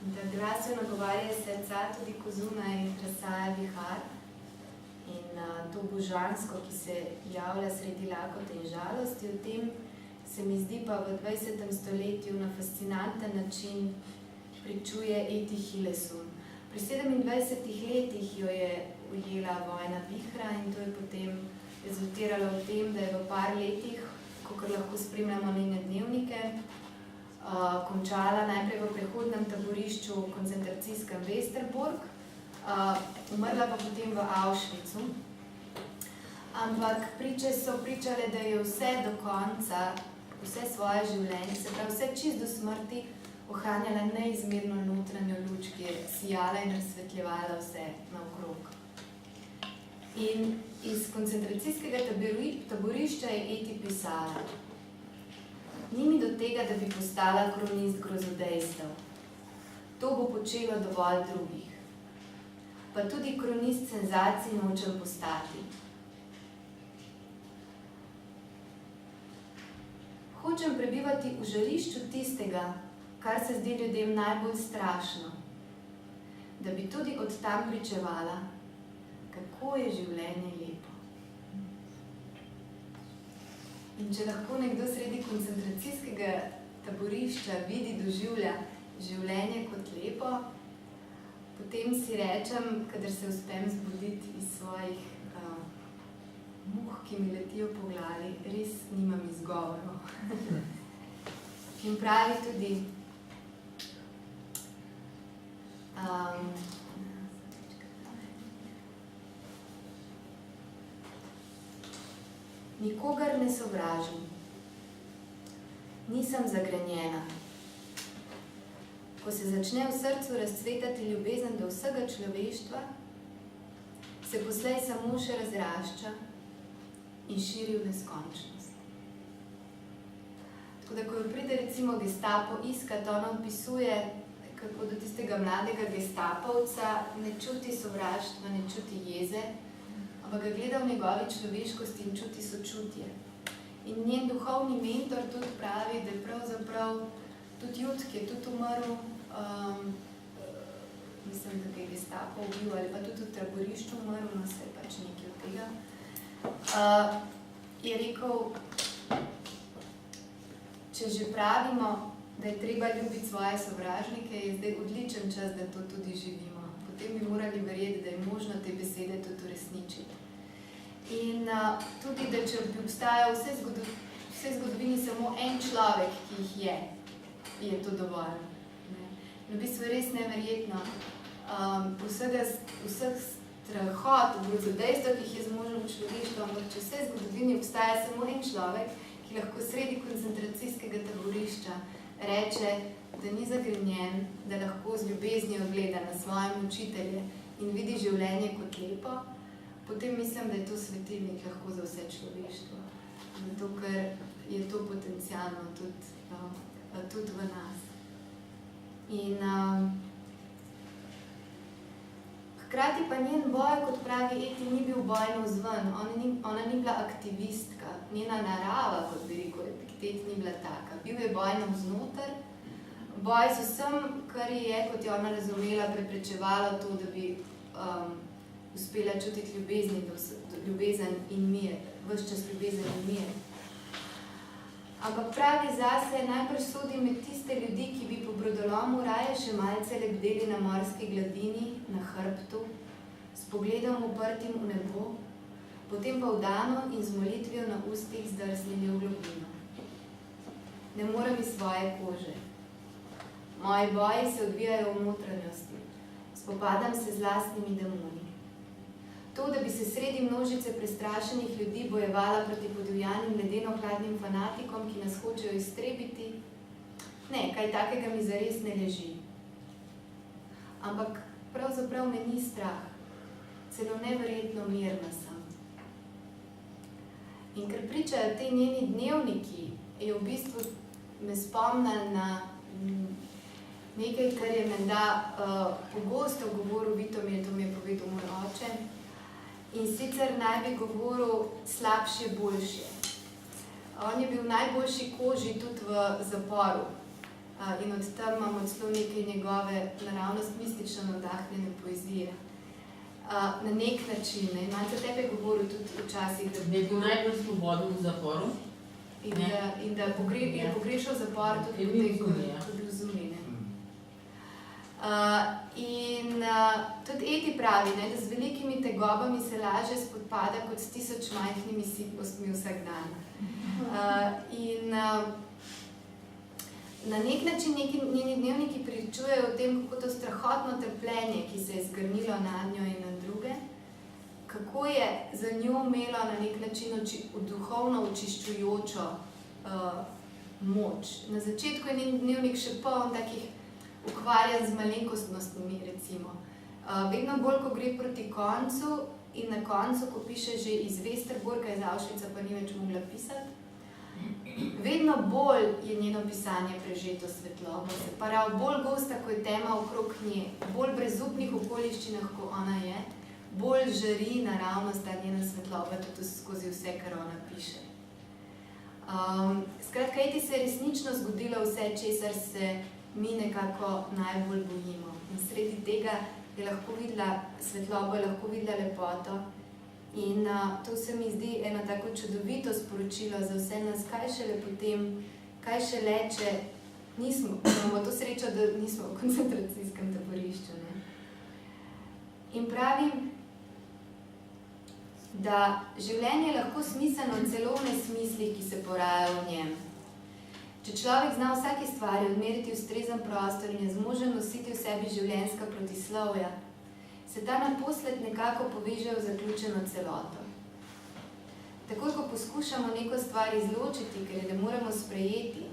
Da glas jo nagovarja srca, tudi ko zunaj razsaja vihar. In to božansko, ki se javlja sredi lakote in žalosti, o tem se mi zdi pa v 20. stoletju na fascinanten način pričuje E.T. Hillesum. Pri 27 letih jo je ujela vojna vihra in to je potem rezultiralo v tem, da je v par letih, kakor lahko spremljamo njene dnevnike, končala najprej v prehodnem taborišču koncentracijskem Westerbork, umrla pa potem v Auschwitzu. Ampak priče so pričale, da je vse do konca, vse svoje življenje, se pravi vse čist do smrti, ohranjala neizmerno notranjo luč, ki je sijala in razsvetljevala vse naokrog. In iz koncentracijskega taborišča je E.T. pisala: Ni mi do tega, da bi postala kronist grozodejstev. To bo počelo dovolj drugih. Pa tudi kronist senzacij nočem postati. Hočem prebivati v žarišču tistega, kar se zdi ljudem najbolj strašno, da bi tudi od tam pričevala, kako je življenje lepo. In če lahko nekdo sredi koncentracijskega taborišča vidi, doživlja življenje kot lepo, potem si rečem, kadar se uspem zbuditi iz svojih muh, ki mi letijo po glavi, res nimam izgovorov. In pravi tudi, nikogar ne sovražim, nisem zagrenjena. Ko se začne v srcu razcvetati ljubezen do vsega človeštva, se poslej samo še razrašča in širi v neskončnost. Tako da, ko jo pride recimo Gestapo iskat, ona opisuje, kako do tistega mladega gestapovca ne čuti sovraštva, ne čuti jeze, ampak ga gleda v njegovi človeškosti in čuti sočutje. In njen duhovni mentor tudi pravi, da je pravzaprav tudi Jud, ki je tudi umrl, mislim, da ga je Gestapo ubil, ali pa tudi v taborišču umrl, no se je pač nekaj od tega, je rekel, če že pravimo, da je treba ljubiti svoje sovražnike, je zdaj odličen čas, da to tudi živimo. Potem bi morali verjeti, da je možno te besede tudi uresničiti. In tudi, da če bi obstajal vse zgodovini samo en človek, ki jih je to dovolj. V bistvu je res neverjetno. Vseh strahot, grozodejstev, ki jih je zmožno človeštvo, ampak če vse zgodovini obstaja samo en človek, ki lahko sredi koncentracijskega taborišča reče, da ni zagrenjen, da lahko z ljubeznijo gleda na svoje učitelje in vidi življenje kot lepo, potem mislim, da je to svetilnik lahko za vse človeštvo. Zato, ker je to potencialno tudi v nas. In hkrati pa njen boj, kot pravi Eti, ni bil boj navzven. Ona ni bila aktivistka. Njena narava, kot bi rekel, Epiktet, ni bila taka. Bil je boj navznoter, boj z vsem, kar je, kot je ona razumela, preprečevalo to, da bi uspela čutiti ljubezen in mir, ves čas ljubezen in mir. Ampak pravi zase, najbrž sodi med tiste ljudi, ki bi po brodolomu raje še malce lebdeli na morski gladini, na hrbtu, s pogledom uprtim v nebo, potem pa vdano in z molitvijo na ustih zdrsnili v globino. Ne morem iz svoje kože. Moji boji se odvijajo v notranjosti. Spopadam se z lastnimi demoni. To, da bi se sredi množice prestrašenih ljudi bojevala proti podivjanim ledeno-hladnim fanatikom, ki nas hočejo iztrebiti, ne, kaj takega mi zares ne leži. Ampak pravzaprav me ni strah, celo neverjetno mirna sem. In ker pričajo te njeni dnevniki, je v bistvu me spomnila na nekaj, kar je menda pogosto govoril Vitomil, to mi je povedal moj oče, in sicer naj bi govoril slabše, boljše. On je bil v najboljši koži tudi v zaporu in od tam imamo celo nekaj njegove naravnost mistično navdahnjene poezije. Na nek način, in manj za tebe govoril tudi včasih, da je bil najbolj svoboden v zaporu in da je pogrešal zapor tudi v zunine. In tudi Eti pravi, da z velikimi tegobami se laže spodpada kot s 1000 majhnimi sitnostmi vsak dan. In na nek način njeni dnevniki pričujejo o tem, kako to strahotno trpljenje, ki se je zgrnilo nad njo in na druge, kako je za njo imelo na nek način duhovno očiščujočo moč. Na začetku je njen dnevnik še poln takih ukvarjan z malenkostnostmi, recimo. Vedno bolj, ko gre proti koncu in na koncu, ko piše že iz Westerborka, iz Auschwitza, pa ni več mogla pisati, vedno bolj je njeno pisanje prežeto svetlobo, se pravi, bolj gosta, ko je tema okrog nje, bolj brezupnih okoliščinah, ko ona je, bolj žari naravnost ta njena svetloba tudi skozi vse, kar ona piše. Skratka, Eti se je resnično zgodilo vse, česar se mi nekako najbolj bojimo. In sredi tega je lahko videla svetlobo, je lahko videla lepoto. In to se mi zdi eno tako čudovito sporočilo za vse nas, kaj šele potem, kaj šele, če imamo to srečo, da nismo v koncentracijskem taborišču. Ne? In pravim, da življenje je lahko smiselno celo v nesmislih, ki se porajajo v njem. Če človek zna vsaki stvari odmeriti ustrezen prostor in je zmožen nositi v sebi življenjska protislovja, se ta naposled nekako poveže v zaključeno celoto. Takoj, ko poskušamo neko stvar izločiti, ker je ne moremo sprejeti,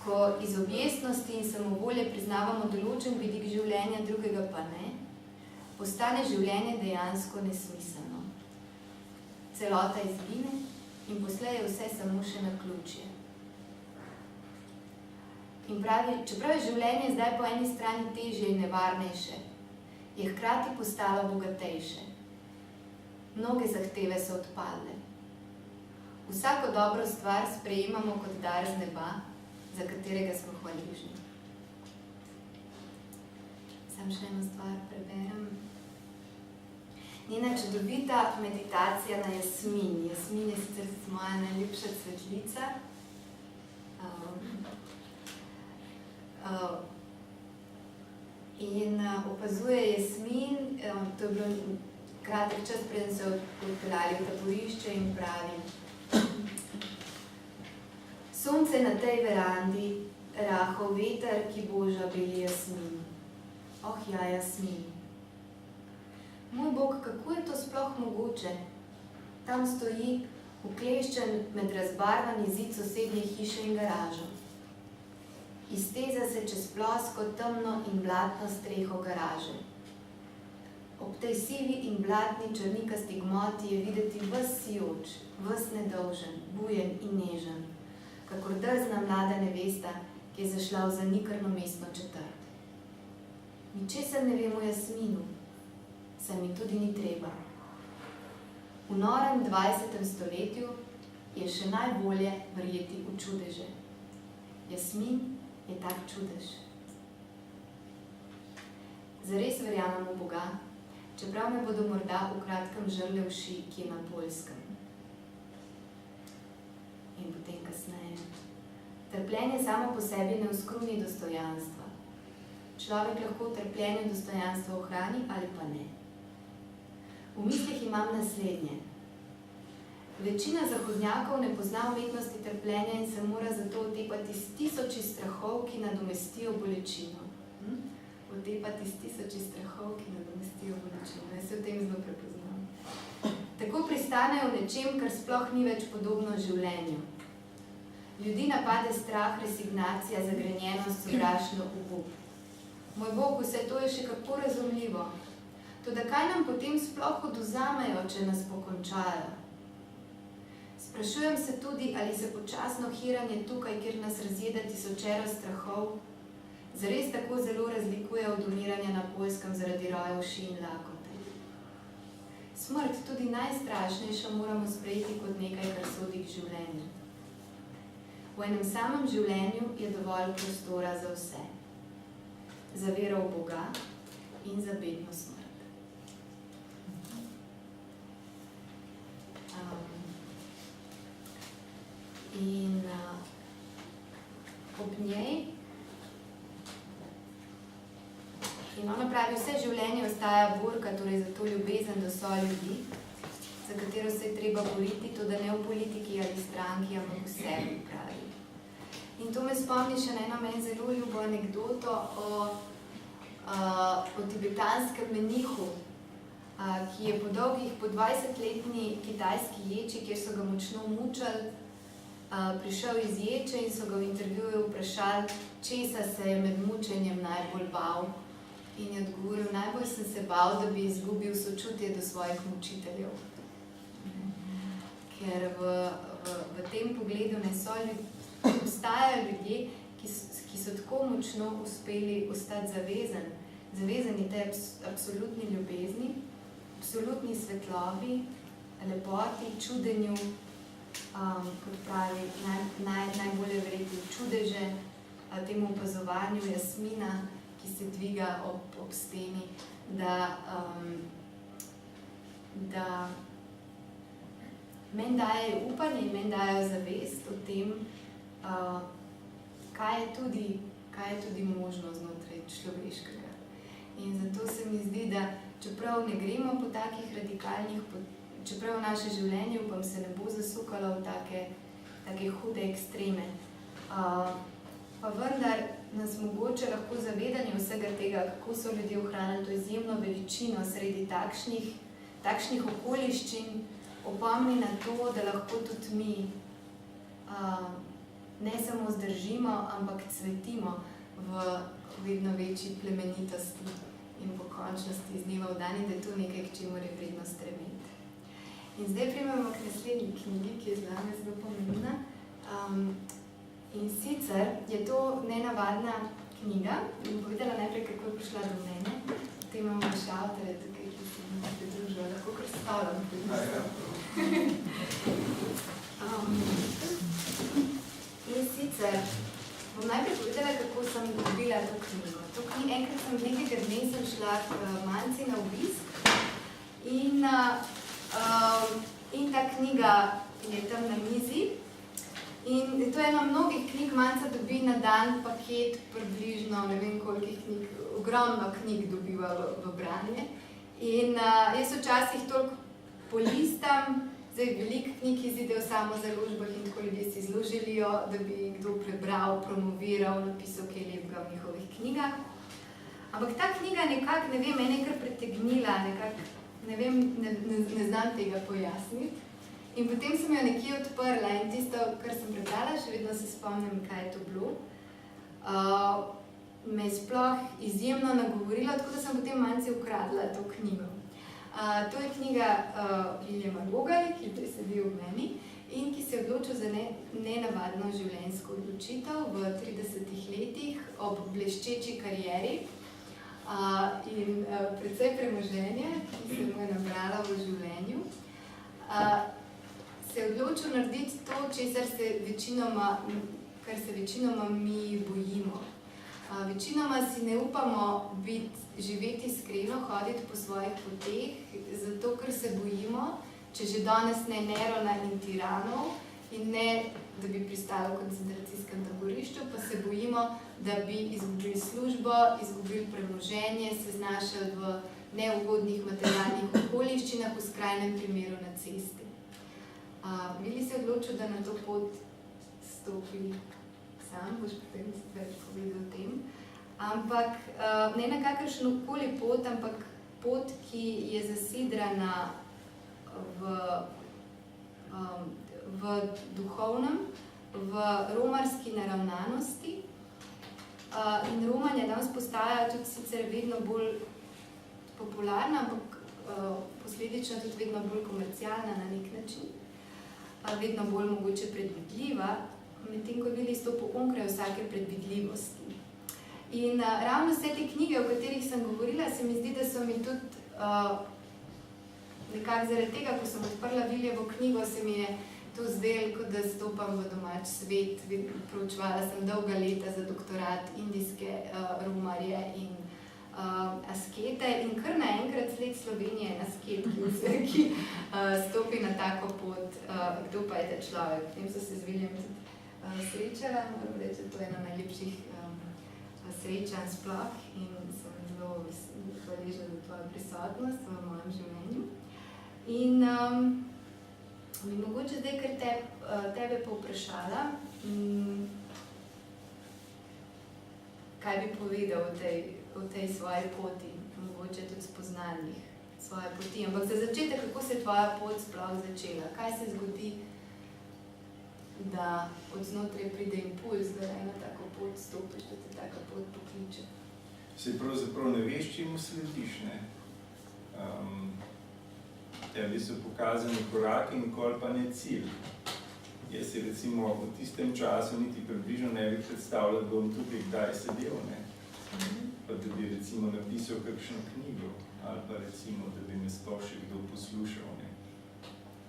ko iz objestnosti in samovolje priznavamo določen vidik življenja, drugega pa ne, postane življenje dejansko nesmiselno. Celota izgine in poslej je vse samo še naključje. In pravi, čeprav je življenje zdaj po eni strani težje in nevarnejše, je hkrati postalo bogatejše. Mnoge zahteve so odpadle. Vsako dobro stvar sprejemamo kot dar z neba, za katerega smo hvaležni. Sam še eno stvar preberem. Njena čudovita meditacija na Jasmin. Jasmin je sicer moja najljubša cvetlica. In opazuje Jasmin, to je bilo kratek čas, preden se odpeljali v taborišče in pravi: sonce na tej verandi, rahel veter, ki boža beli Jasmin. Oh ja, Jasmin. Moj Bog, kako je to sploh mogoče? Tam stoji ukleščen med razbarvani zid sosednje hiše in garažo. Izteza se čez plosko, temno in blatno streho garaže. Ob tej sivi in blatni črnikasti gmoti je videti ves sijoč, ves nedolžen, bujen in nežen, kakor drzna mlada nevesta, ki je zašla v zanikrno mestno četrt. Ničesar ne vem o Jasminu, saj mi tudi ni treba. V norem 20. stoletju je še najbolje verjeti v čudeže. Jasmin je tak čudež. Zares verjamem v Boga, čeprav me bodo morda v kratkem žrle uši, ki je na Poljskem. In potem kasneje. Trpljenje samo po sebi ne uskruni dostojanstva. Človek lahko v trpljenju dostojanstvo ohrani ali pa ne. V mislih imam naslednje. Večina zahodnjakov ne pozna umetnosti trpljenja in se mora zato otepati s tisoči strahov, ki nadomestijo bolečino. Otepati s tisoči strahov, ki nadomestijo bolečino. Jaz se v tem zelo prepoznam. Tako pristanejo v nečem, kar sploh ni več podobno življenju. Ljudi napade strah, resignacija, zagrenjenost, sovražno obup. Moj Bog, vse to je še kako razumljivo. Toda kaj nam potem sploh oduzamejo, če nas pokončajo? Sprašujem se tudi, ali se počasno hiranje tukaj, kjer nas razjeda tisočero strahov, zares tako zelo razlikuje od umiranja na Poljskem zaradi roja uši in lakote. Smrt, tudi najstrašnejša, moramo sprejeti kot nekaj, kar sodi k življenju. V enem samem življenju je dovolj prostora za vse. Za vero v Boga in za bedno smrt. In ob njej, in ona pravi, vse življenje ostaja borka, torej za to ljubezen do soljudi, za katero se je treba boriti, to da ne v politiki ali stranki, ampak v sebi, pravi. In to me spomni še na eno meni zelo ljubo anekdoto o tibetanskem menihu, ki je po dolgih, po 20-letni kitajski ječi, kjer so ga močno mučali, prišel iz ječe in so ga v intervjuju vprašali, česa se je med mučenjem najbolj bal. In je odgovoril, najbolj sem se bal, da bi izgubil sočutje do svojih mučiteljev. Ker v tem pogledu ne so obstajajo ljudje, ki so tako močno uspeli ostati zavezani tej absolutni ljubezni, absolutni svetlobi, lepoti, čudenju, kot pravi, najbolje verjeti v čudeže, temu opazovanju Jasmina ki se dviga ob steni, da meni daje upanje in meni daje zavest o tem, kaj je tudi možno znotraj človeškega. In zato se mi zdi, da čeprav ne gremo po takih radikalnih, čeprav naše življenje, upam, se ne bo zasukalo v take hude ekstreme, pa vendar nas mogoče lahko zavedanje vsega tega, kako so ljudje ohranili to izjemno veličino sredi takšnih okoliščin, opomni na to, da lahko tudi mi ne samo zdržimo, ampak cvetimo v vedno večji plemenitosti in pokončnosti iz dneva v dan, in da je to nekaj, k čemur je vredno stremeti. In zdaj primemo k naslednji knjigi, ki je zame zelo pomembna. In sicer je to nenavadna knjiga. Bom povedala najprej, kako je prišla do mene. Potem imamo še avtorje tukaj, ki se mi pridružijo, lahko predstavljam. In sicer bom najprej povedala, kako sem dobila to knjigo. Enkrat sem nekega dne sem šla k Manci na obisk in ta knjiga je tam na mizi. In to je ena mnogih knjig, Manca dobi na dan paket približno, ne vem kolikih knjig, ogromno knjig dobiva v branje. In jaz včasih toliko polistam, zdaj veliko knjig izide v samozaložbah in tako ljudje si zelo želijo, da bi kdo prebral, promoviral, napisal kaj lepega v njihovih knjigah. Ampak ta knjiga nekako, ne vem, mene je kar pritegnila, nekako, ne vem, ne znam tega pojasniti. In potem sem jo nekje odprla in tisto, kar sem prebrala, še vedno se spomnim, kaj je to bilo, me je sploh izjemno nagovorila, tako da sem potem Manci ukradla to knjigo. To je knjiga Viljama Gogarja, ki zdaj sedi ob meni in ki se je odločil za nenavadno življenjsko odločitev v 30 letih ob bleščeči karieri in precej premoženja, ki se mu je nabrala v življenju. Se je odločil narediti to, kar se večinoma mi bojimo. Večinoma si ne upamo živeti iskreno, hoditi po svojih poteh, zato ker se bojimo, če že danes ne Nerona in tiranov in ne, da bi pristali v koncentracijskem taborišču, pa se bojimo, da bi izgubili službo, izgubili premoženje, se znašali v neugodnih materialnih okoliščinah, v skrajnem primeru na cesti. Vili se je odločil, da na to pot stopi sam, boš potem več povedal o tem. Ampak ne na kakršnokoli pot, ampak pot, ki je zasidrana v duhovnem, v romarski naravnanosti. In romanja danes postaja tudi sicer vedno bolj popularna, ampak posledično tudi vedno bolj komercialna na nek način. Vedno bolj mogoče predvidljiva, medtem ko Vili stopi onkraj vsake predvidljivosti. In ravno vse te knjige, o katerih sem govorila, se mi zdi, da so mi tudi nekako zaradi tega, ko sem odprla Viljevo knjigo, se mi je to zdelo, kot da stopam v domač svet. Proučevala sem dolga leta za doktorat indijske romarje in askete in kar naenkrat sled Slovenije je asket, ki stopi na tako pot, kdo pa je ta človek. Potem so se z Viljem tudi srečala, moram reči, to je ena najlepših srečanj sploh in sem zelo hvaležna za tvojo prisotnost v mojem življenju. In bi mogoče zdaj kar tebe povprašala, kaj bi povedal o tej svoji poti, mogoče tudi spoznanjih svoje poti. Ampak za začetek, kako se je tvoja pot sploh začela? Kaj se zgodi, da od znotraj pride impuls, da na tako pot stopiš, da te taka pot pokliče? Se pravzaprav ne veš, čemu slediš, ne? Tebi so pokazani koraki, nikoli pa ne cilj. Jaz si recimo v tistem času niti približno ne bi predstavljal, da bom tukaj kdaj sedel, ne? Pa da bi recimo napisal kakšno knjigo, ali pa recimo, da bi me sploh še kdo poslušal, ne?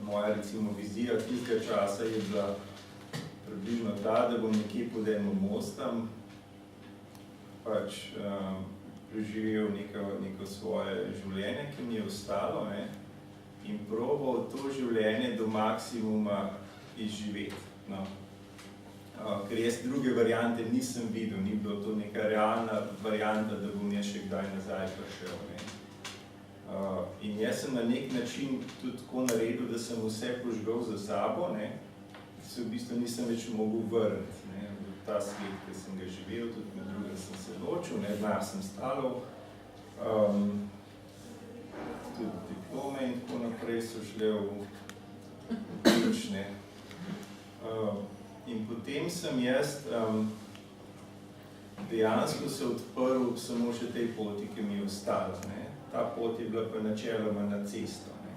Moja recimo vizija tistega časa je bila približno ta, da bom nekje pod enim mostom, pač preživel neko svoje življenje, ki mi je ostalo, ne, in probal to življenje do maksimuma izživeti. No. Ker jaz druge variante nisem videl, ni bilo to neka realna varianta, da bom jaz še kdaj nazaj prišel. Ne. In jaz sem na nek način tudi tako naredil, da sem vse požgal za sabo, ne, se v bistvu nisem več mogel vrniti, ne, v ta svet, ki sem ga živel, tudi med drugim sem se ločil, ne, denar sem stalov, tudi diplome in tako naprej so šle v ključ, ne. In potem sem jaz dejansko se odprl samo še tej poti, ki mi je ostala, ne. Ta pot je bila pa načeloma na cesto. Ne.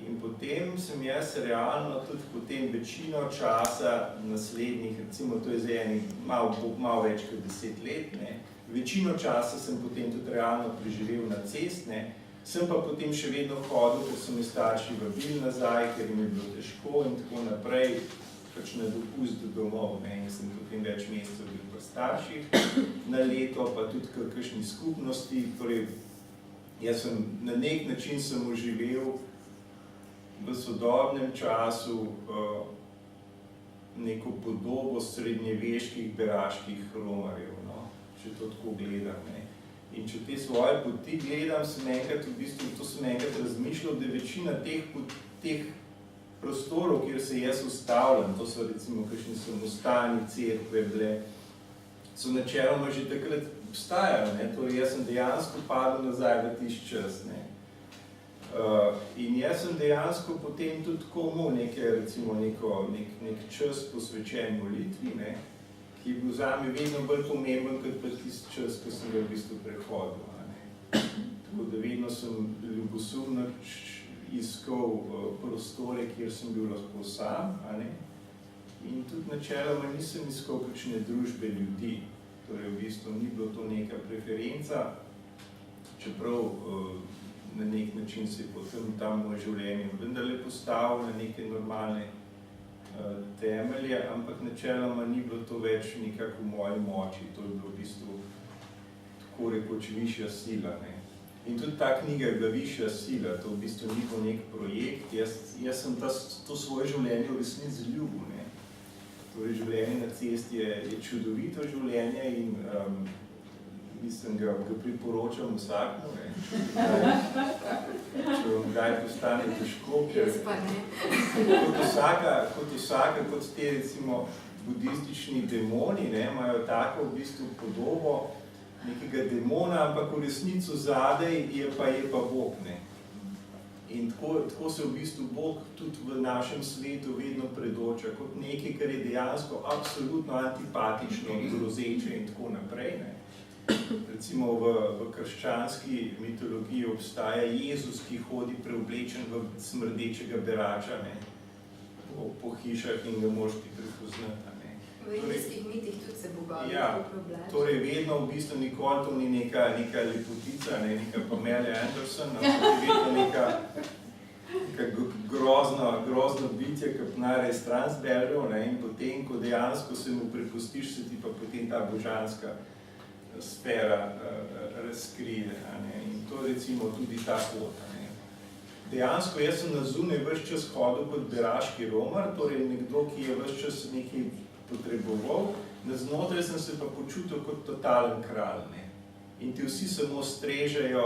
In potem sem jaz realno tudi potem večino časa naslednjih, recimo to je zdaj malo več kot 10 let, ne, večino časa sem potem tudi realno preživel na cest, ne, sem pa potem še vedno hodil, ker so mi starši vabili nazaj, ker jim je bilo težko in tako naprej, pač na dopust domov, ne, in sem potem več mesecev bil pri starših na leto, pa tudi kakšni skupnosti, torej jaz sem na nek način sem oživel v sodobnem času neko podobo srednjeveških beraških romarjev, no, če to tako gledam, ne. In če te svoje poti gledam, sem enkrat v bistvu, to sem enkrat razmišljal, da večina teh prostorov, kjer se jaz ustavljam, to so recimo kakšni samostani, cerkve bile, so načeloma že takrat obstajali, ne, torej jaz sem dejansko padel nazaj v tisti čas, ne. In jaz sem dejansko potem tudi komu nek čas posvečen molitvi, ne, ki je bil zame vedno bolj pomemben, kot pa tisti čas, ko sem ga v bistvu prehodil, ne. Tako da vedno sem ljubosumno iskal prostore, kjer sem bil lahko sam, ne. In tudi načeloma nisem iskal kakšne družbe ljudi, torej v bistvu ni bilo to neka preferenca, čeprav na nek način se je potem tam moje življenje vendarle postavil na neke normalne temelje, ampak načeloma ni bilo to več nekako v moji moči, to je bilo v bistvu tako rekoč višja sila, ne. In tudi ta knjiga je bila višja sila, to v bistvu ni bil nek projekt, jaz sem to svoje življenje v resnici zljubil, ne. Torej življenje na cesti je čudovito življenje in mislim, ga priporočam vsakmu, ne. Če vam kdaj postane težko, ker kot te recimo budistični demoni, ne, imajo tako v bistvu podobo nekega demona, ampak v resnici zadaj je pa Bog, ne. In tako se v bistvu Bog tudi v našem svetu vedno predoča kot nekaj, kar je dejansko absolutno antipatično, grozeče in tako naprej, ne. Recimo v krščanski mitologiji obstaja Jezus, ki hodi preoblečen v smrdečega berača, ne, po hišah in ga moraš ti prepoznati, ne. V indijskih mitih tudi se bogovi preoblačijo. Torej vedno v bistvu nikoli to ni neka lepotica, ne, neka Pamela Anderson, ampak je vedno neka grozno bitje, ki ponare iz Transbergerov, ne, in potem, ko dejansko se mu prepustiš, se ti pa potem ta božanska sfera razkrije, ne, in to recimo tudi ta pot, ne. Dejansko jaz sem na zunaj ves čas hodil kot beraški romar, torej nekdo, ki je ves čas nekaj potreboval, na znotraj sem se pa počutil kot totalen kralj, ne. In ti vsi samo strežejo,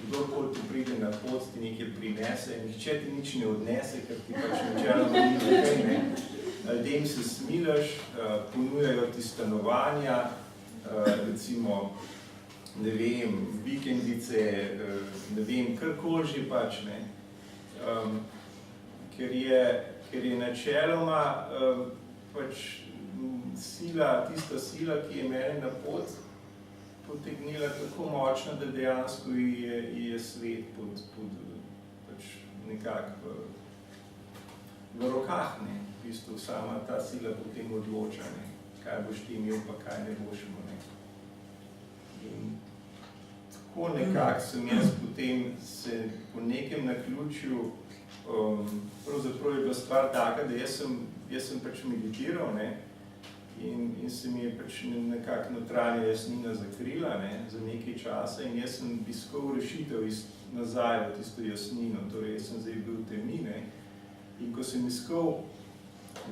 kdorkoli ti pride na pot, ti nekaj prinese, nihče ti nič ne odnese, ker ti pač načeloma ni nekaj, ne. Ljudem se smilaš, ponujajo ti stanovanja, recimo, ne vem, vikendice, ne vem, karkoli že pač, ne. Ker je načeloma pač tista sila, ki je mene na pot potegnila tako močna, da dejansko je svet pod pač nekako v rokah, ne. V bistvu sama ta sila potem odloča, ne, kaj boš ti imel, pa kaj ne boš imel, ne. In tako nekako sem jaz potem se po nekem naključju, pravzaprav je bila stvar taka, da jaz sem pač meditiral, ne, in se mi je pač nekako notranja jasnina zakrila, ne, za nekaj časa in jaz sem iskal rešitev nazaj v tisto jasnino, torej jaz sem zdaj bil v temi, ne, in ko sem iskal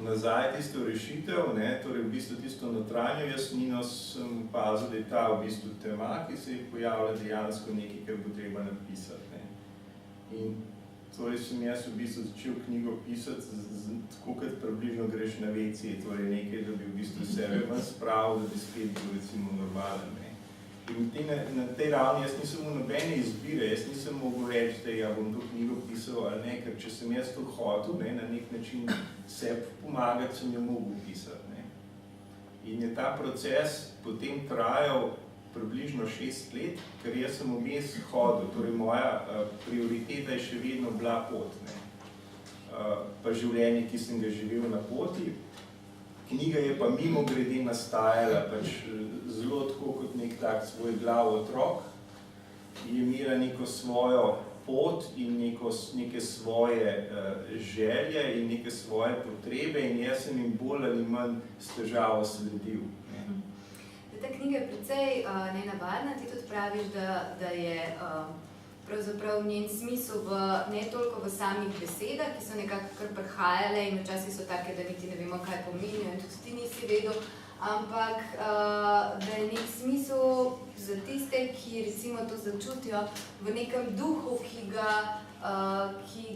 nazaj tisto rešitev, ne, torej v bistvu tisto notranjo jasnino, sem opazil, da je ta v bistvu tema, ki se je pojavila dejansko nekaj, kar bo treba napisati, ne. In torej sem jaz v bistvu začel knjigo pisati, tako kot približno greš na WC, torej nekaj, da bi v bistvu sebe ven spravil, da bi spet bil recimo normalen, ne. In na tej ravni jaz nisem imel nobene izbire, jaz nisem mogel reči, da ja bom to knjigo pisal ali ne, ker če sem jaz to hotel, ne, na nek način sebi pomagati, sem jo mogel pisati, ne. In je ta proces potem trajal približno 6 let, ker jaz sem vmes hodil, torej moja prioriteta je še vedno bila pot, ne. Pa življenje, ki sem ga živel na poti. Knjiga je pa mimogrede nastajala pač zelo tako kot nek tak svoj glav otrok, je imela neko svojo pot in neke svoje želje in neke svoje potrebe in jaz sem jim bolj ali manj s težavo sledil. Ta knjiga je precej nenavadna, ti tudi praviš, da je pravzaprav njen smisel ne toliko v samih besedah, ki so nekako kar prihajale in včasih so take, da niti ne vemo, kaj pomenijo in tudi ti nisi vedel, ampak da je nek smisel za tiste, ki recimo to začutijo v nekem duhu, ki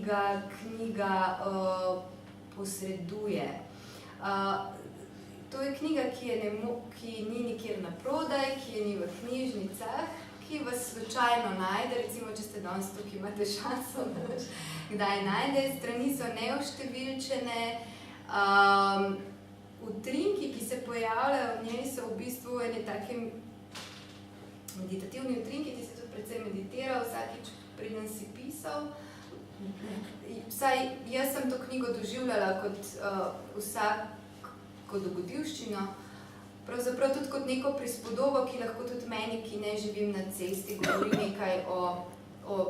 ga knjiga posreduje. To je knjiga, ki ni nikjer naprodaj, ki je ni v knjižnicah, ki vas slučajno najde, recimo, če ste danes tukaj, imate šanso, kdaj najde, strani so neoštevilčene. Utrinki, ki se pojavljajo v njej, so v bistvu ene take meditativni utrinki, ti si tudi precej meditiral, vsakič preden si pisal. Vsaj jaz sem to knjigo doživljala kot dogodivščino, pravzaprav tudi kot neko prispodobo, ki lahko tudi meni, ki ne živim na cesti, govori nekaj o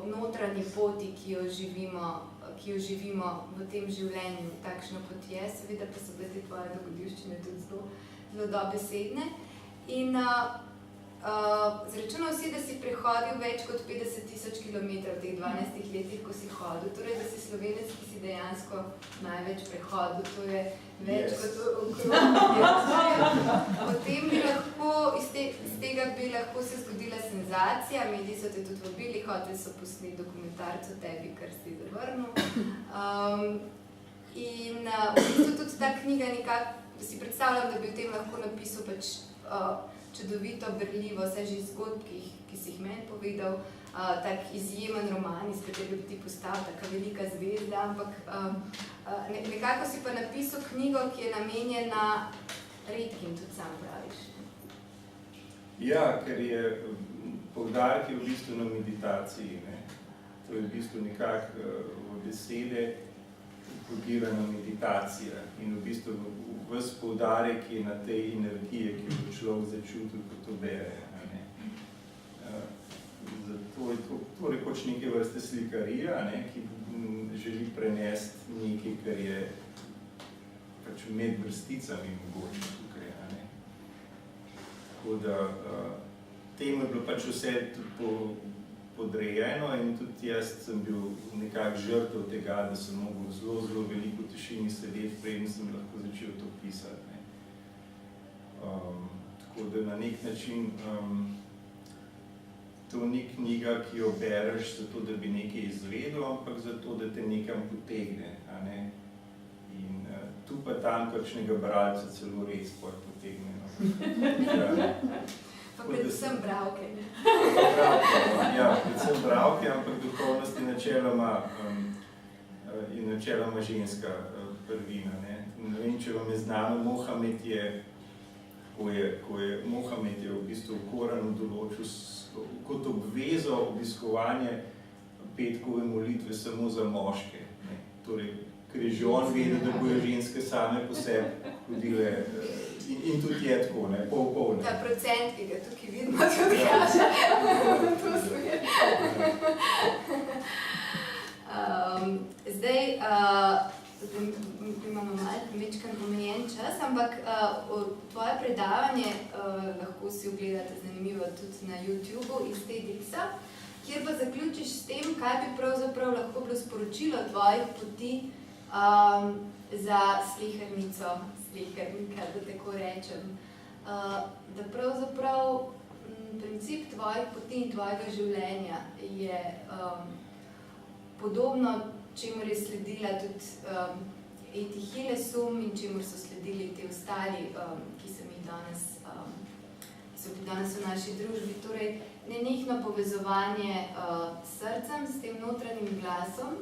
notranji poti, ki jo živimo v tem življenju, takšno kot je, seveda pa so bile te tvoje dogodivščine tudi zelo dobesedne. In zračunal si, da si prehodil več kot 50.000 kilometrov v teh 12 letih, ko si hodil, torej da si Slovenec, ki si dejansko največ prehodil, to je več kot okrog. Potem bi lahko, iz tega bi lahko se zgodila senzacija, mediji so te tudi vabili, hoteli so posneti dokumentarec o tebi, kar si zavrnil. In v bistvu tudi ta knjiga nekako, si predstavljam, da bi v tem lahko napisal pač čudovito, berljivo, vse že zgodb, ki si jih meni povedal, tak izjemen roman, iz katerega bi ti postal taka velika zvezda, ampak nekako si pa napisal knjigo, ki je namenjena redkim, tudi sam praviš. Ja, ker je poudarek je v bistvu na meditaciji, ne. To je v bistvu nekako v besede upodirana meditacija in v bistvu ves poudarek je na tej energiji, ki bo človek začutil, ko to bere. Zato je to rekoč neke vrste slikarija, ki želi prenesti nekaj, kar je pač med vrsticami mogoče tukaj. Tako da temu je bilo pač vse tudi podrejeno in tudi jaz sem bil nekako žrtev tega, da sem mogel zelo veliko v tišini sedeti, preden sem lahko začel to pisati. Tako da na nek način to ni knjiga, ki jo bereš zato, da bi nekaj izvedel, ampak zato, da te nekam potegne. In tu pa tam kakšnega bralca celo res potegne. Pa predvsem bralke. Ja, predvsem bralke, ampak duhovnost je načeloma ženska prvina. Ne vem, če vam je znano, Mohamed je v bistvu v Koranu določil kot obvezo obiskovanje petkove molitve samo za moške. Torej, ker je že on vedel, da bojo ženske same po sebi hodile in tudi je tako, pol. Ta procent, ki ga tukaj vidimo, tudi kaže. To smer. Zdaj imamo malo mečkan omejen čas, ampak predavanje, lahko si ogledate zanimivo tudi na YouTubeu iz TEDxa, kjer pa zaključiš s tem, kaj bi pravzaprav lahko bilo sporočilo tvojih poti za slehernico, slehernika, da tako rečem. Da pravzaprav princip tvojih poti in tvojega življenja je podobno, čemur je sledila tudi Eti Hillesum in čemur so sledili ti ostali, ki so bili danes v naši družbi. Torej, nenehno povezovanje s srcem, s tem notranjim glasom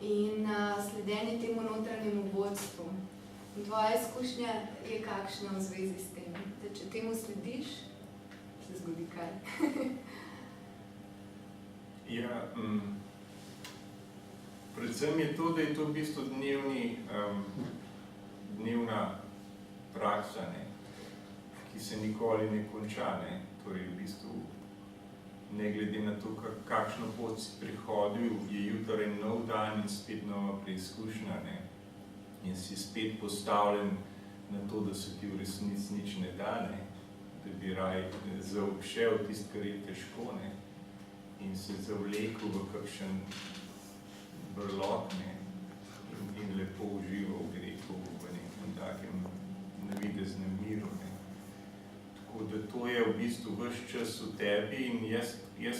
in sledenje temu notranjemu vodstvu. In tvoja izkušnja je kakšna v zvezi s tem? Da če temu slediš, se zgodi kaj? Ja, predvsem je to, da je to v bistvu dnevna praksa, ki se nikoli ne konča. Torej, v bistvu, ne glede na to, kakšno pot si prihodil, je jutri nov dan in spet nova preizkušnja. In si spet postavljen na to, da se ti v resnici nič ne da, da bi raj zaobšel tisto, kar je težko, in se zavlekel v kakšen brlog, in lepo užival v grehu, v nekem takem navideznem miru. Tako da to je v bistvu ves čas v tebi in jaz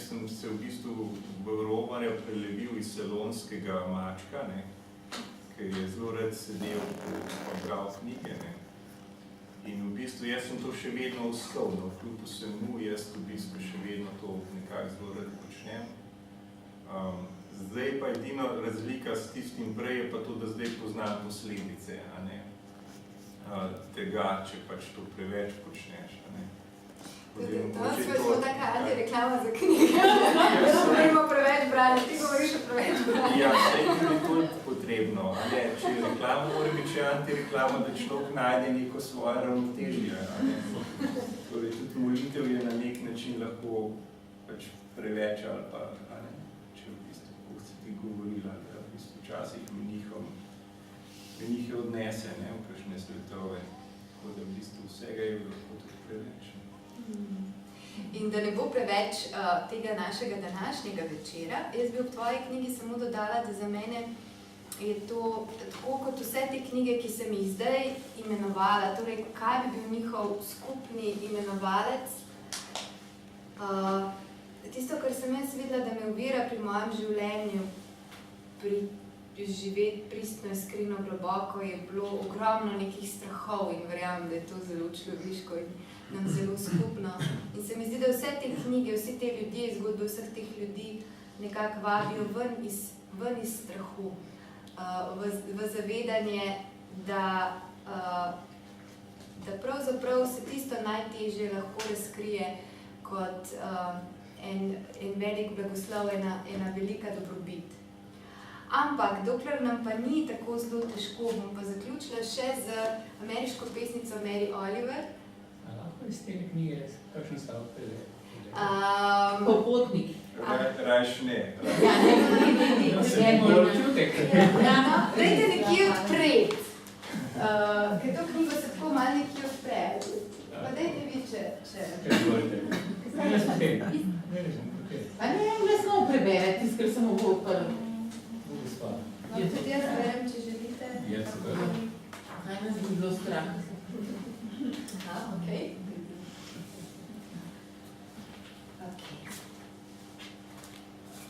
sem se v bistvu v romarja prelevil iz salonskega mačka, ker je zelo rad sedel in bral knjige. In v bistvu jaz sem to še vedno ostal, kljub vsemu jaz v bistvu še vedno to nekako zelo rad počnem. Zdaj pa edina razlika s tistim prej je pa to, da zdaj poznam posledice, tega, če pač to preveč počneš. To smo taka antireklama za knjige. Govorimo preveč brali, ti govoriš o preveč brali. Ja, saj tudi to je potrebno. Če je reklama, mora biti še antireklama, da človek najde neko svoje ravnotežje. Torej, tudi molitev je na nek način lahko pač preveč ali pa, če v bistvu, kako si ti govorila, da v bistvu včasih menihe odnese v kakšne svetove. Tako da v bistvu vsega je lahko tudi preveč. In da ne bo preveč tega našega današnjega večera, jaz bi v tvoji knjigi samo dodala, da za mene je to tako kot vse te knjige, ki sem jih zdaj imenovala, torej kaj bi bil njihov skupni imenovalec. Tisto, kar sem jaz videla, da me ovira pri mojem življenju, živeti pristno, iskreno, globoko, je bilo ogromno nekih strahov in verjamem, da je to zelo človeško in nam zelo skupno. In se mi zdi, da vse te knjige, vsi te ljudje, zgodbe vseh teh ljudi nekako vabijo ven iz strahu, v zavedanje, da pravzaprav se tisto najtežje lahko razkrije kot en velik blagoslov, ena velika dobrobit. Ampak, dokler nam pa ni tako zelo težko, bom pa zaključila še z ameriško pesnico Mary Oliver. Iz te knjige, kakšen stavek preveč? Popotnik. Rajš ne. Ja, ne, bolj občutek. Dajte nekje odpreti, ker to knjigo se tako malo nekje odpre. Pa dajte vi, če... Kaj zvolite? Jaz potem. Pa ne, glasno prebere, tisto, ker sem ovo odprl. Drugi stvar. No, tudi jaz berem, če želite. Jaz se berem. Kaj nas bi bilo strah? Aha, okej.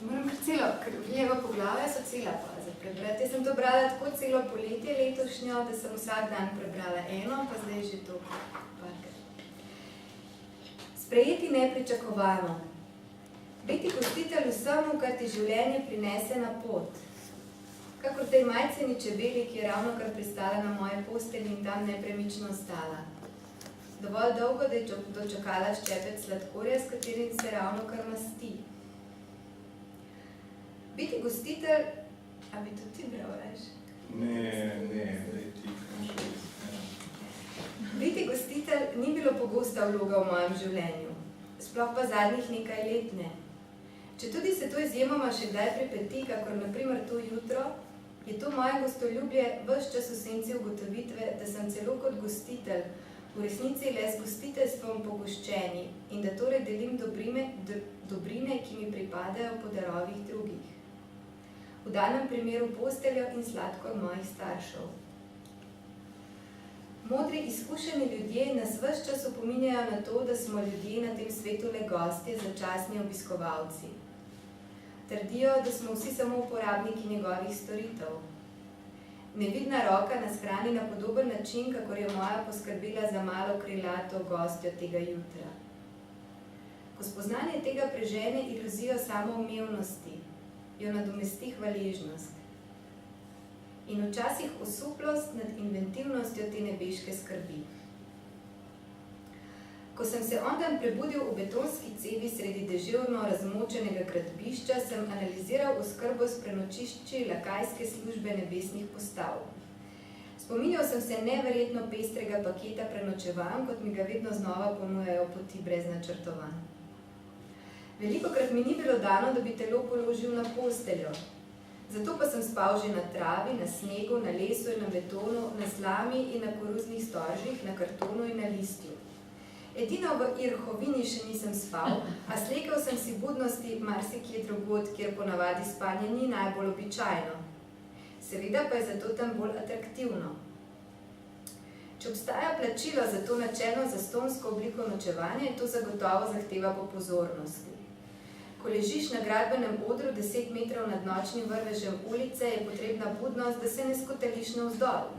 Moram celo, ker vlijeva poglavja so cela faza prebrati. Jaz sem to brala tako celo poletje letošnjo, da sem vsak dan prebrala eno, pa zdaj že to parkrat. Sprejeti nepričakovano. Biti gostitelj vsemu, kar ti življenje prinese na pot. Kakor tej majceni čebeli, ki je ravno kar pristala na moje postelji in tam nepremično ostala. Dovolj dolgo, da je dočakala ščepec sladkorja, s katerim se ravno kar masti. Biti gostitelj, a bi to ti bral, veš? Ne, da je ti končal. Biti gostitelj ni bilo pogosta vloga v mojem življenju, sploh pa zadnjih nekaj let ne. Četudi se to izjemoma še kdaj pripeti, kakor na primer to jutro, je to moje gostoljubje ves čas v senci ugotovitve, da sem celo kot gostitelj v resnici le s gostiteljstvom pogoščeni in da torej delim dobrine, ki mi pripadajo po darovih drugih. V danem primeru posteljo in sladkor mojih staršev. Modri, izkušeni ljudje nas ves čas opominjajo na to, da smo ljudje na tem svetu le gostje, začasni obiskovalci. Trdijo, da smo vsi samo uporabniki njegovih storitev. Nevidna roka nas hrani na podoben način, kakor je moja poskrbela za malo krilato gostjo tega jutra. Ko spoznanje tega prežene iluzijo samoumevnosti, jo nadomesti hvaležnost. In včasih osuplost nad inventivnostjo te nebeške skrbi. Ko sem se ondan prebudil v betonski cevi sredi deževno razmočenega gradbišča, sem analiziral oskrbo s prenočišči lakajske službe nebesnih postav. Spominjal sem se neverjetno pestrega paketa prenočevanj, kot mi ga vedno znova ponujajo poti brez načrtovanj. Velikokrat mi ni bilo dano, da bi telo položil na posteljo. Zato pa sem spal že na travi, na snegu, na lesu in na betonu, na slami in na koruznih storžih, na kartonu in na listju. Edino v Irhovini še nisem spal, a slekel sem si budnosti marsikje drugod, kjer ponavadi spanje ni najbolj običajno. Seveda pa je zato tam bolj atraktivno. Če obstaja plačilo za to načelno zastonsko obliko nočevanja, to zagotovo zahteva po pozornosti. Ko ležiš na gradbenem odru 10 metrov nad nočnim vrvežem ulice, je potrebna budnost, da se ne skotališ navzdol.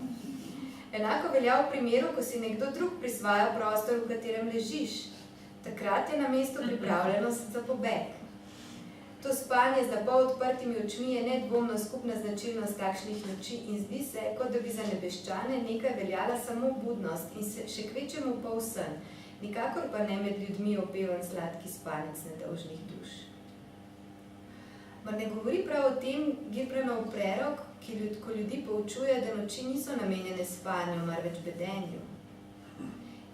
Enako velja v primeru, ko si nekdo drug prisvaja prostor, v katerem ležiš. Takrat je na mestu pripravljenost za pobeg. To spanje z napol odprtimi očmi je nedvomno skupna značilnost takšnih noči in zdi se, kot da bi za nebeščane nekaj veljala samo budnost in še kvečemu polsen, nikakor pa ne med ljudmi opevan sladki spanec nedolžnih duš. Mar ne govori prav o tem Gilbranov prerok, ko ljudi poučuje, da noči niso namenjene spanju, marveč bedenju?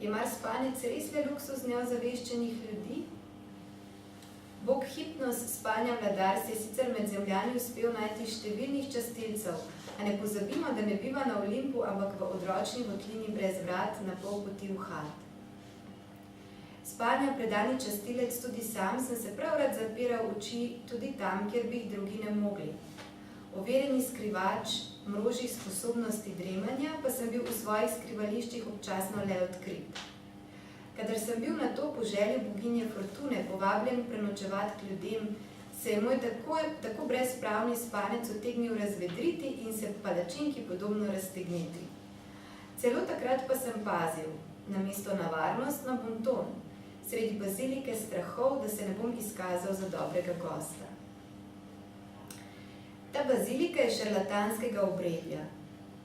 Je mar spanec res le luksuz neozaveščenih ljudi? Bog Hipnos, spanja vladar, se je sicer med zemljani uspel najti številnih častilcev, a ne pozabimo, da ne biva na Olimpu, ampak v odročni votlini brez vrat na pol poti v Had. Spanja predani častilec tudi sam, sem se prav rad zapiral oči tudi tam, kjer bi jih drugi ne mogli. Overjeni skrivač mrožjih sposobnosti dremanja, pa sem bil v svojih skrivališčih občasno le odkrit. Kadar sem bil na to po želji boginje Fortune povabljen prenočevat k ljudem, se je moj tako brezpravni spanec utegnil razvedriti in se palačinki podobno raztegniti. Celo takrat pa sem pazil, namesto na varnost, na bonton, sredi bazilike strahov, da se ne bom izkazal za dobrega gosta. Ta bazilika je šarlatanskega obredja.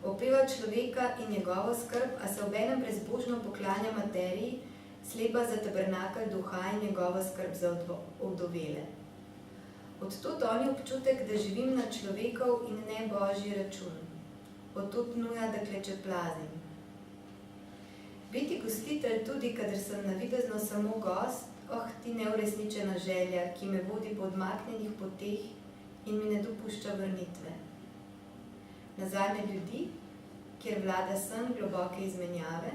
Opeva človeka in njegovo skrb, a se obenem brezbožno poklanja materiji, slepa za tabernakelj duha in njegovo skrb za ovdovele. Odtot oni občutek, da živim na človekov in ne božji račun. Odtot nuja, da klečeplazim. Biti gostitelj tudi, kadar sem navidezno samo gost, ti neuresničena želja, ki me vodi po odmaknjenih poteh in mi ne dopušča vrnitve. Nazadnje ljudi, kjer vlada sen globoke izmenjave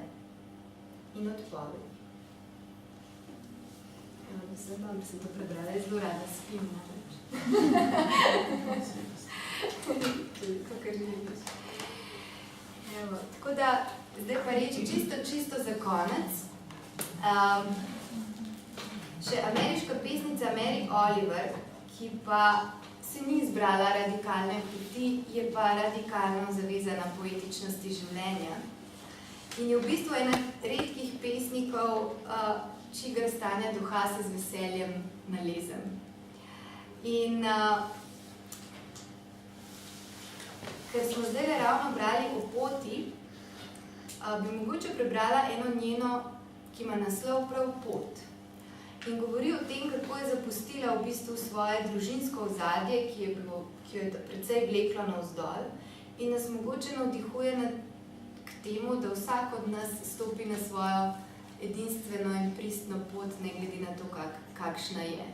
in odpovedi. Sem to prebrala, zelo rada spim. To, kar želiš. Tako da, zdaj pa reči čisto za konec. Še ameriška pesnica Mary Oliver, ki pa se ni izbrala radikalne poti, je pa radikalno zavezana poetičnosti življenja. In je v bistvu ena redkih pesnikov, čigar stanja duha se z veseljem nalezem. In ker smo zdaj ravno brali o poti, bi mogoče prebrala eno njeno, ki ima naslov prav Pot. In govori o tem, kako je zapustila v bistvu svoje družinsko ozadje, ki jo je precej vleklo navzdol in nas mogoče navdihuje k temu, da vsak od nas stopi na svojo edinstveno in pristno pot, ne glede na to, kakšna je.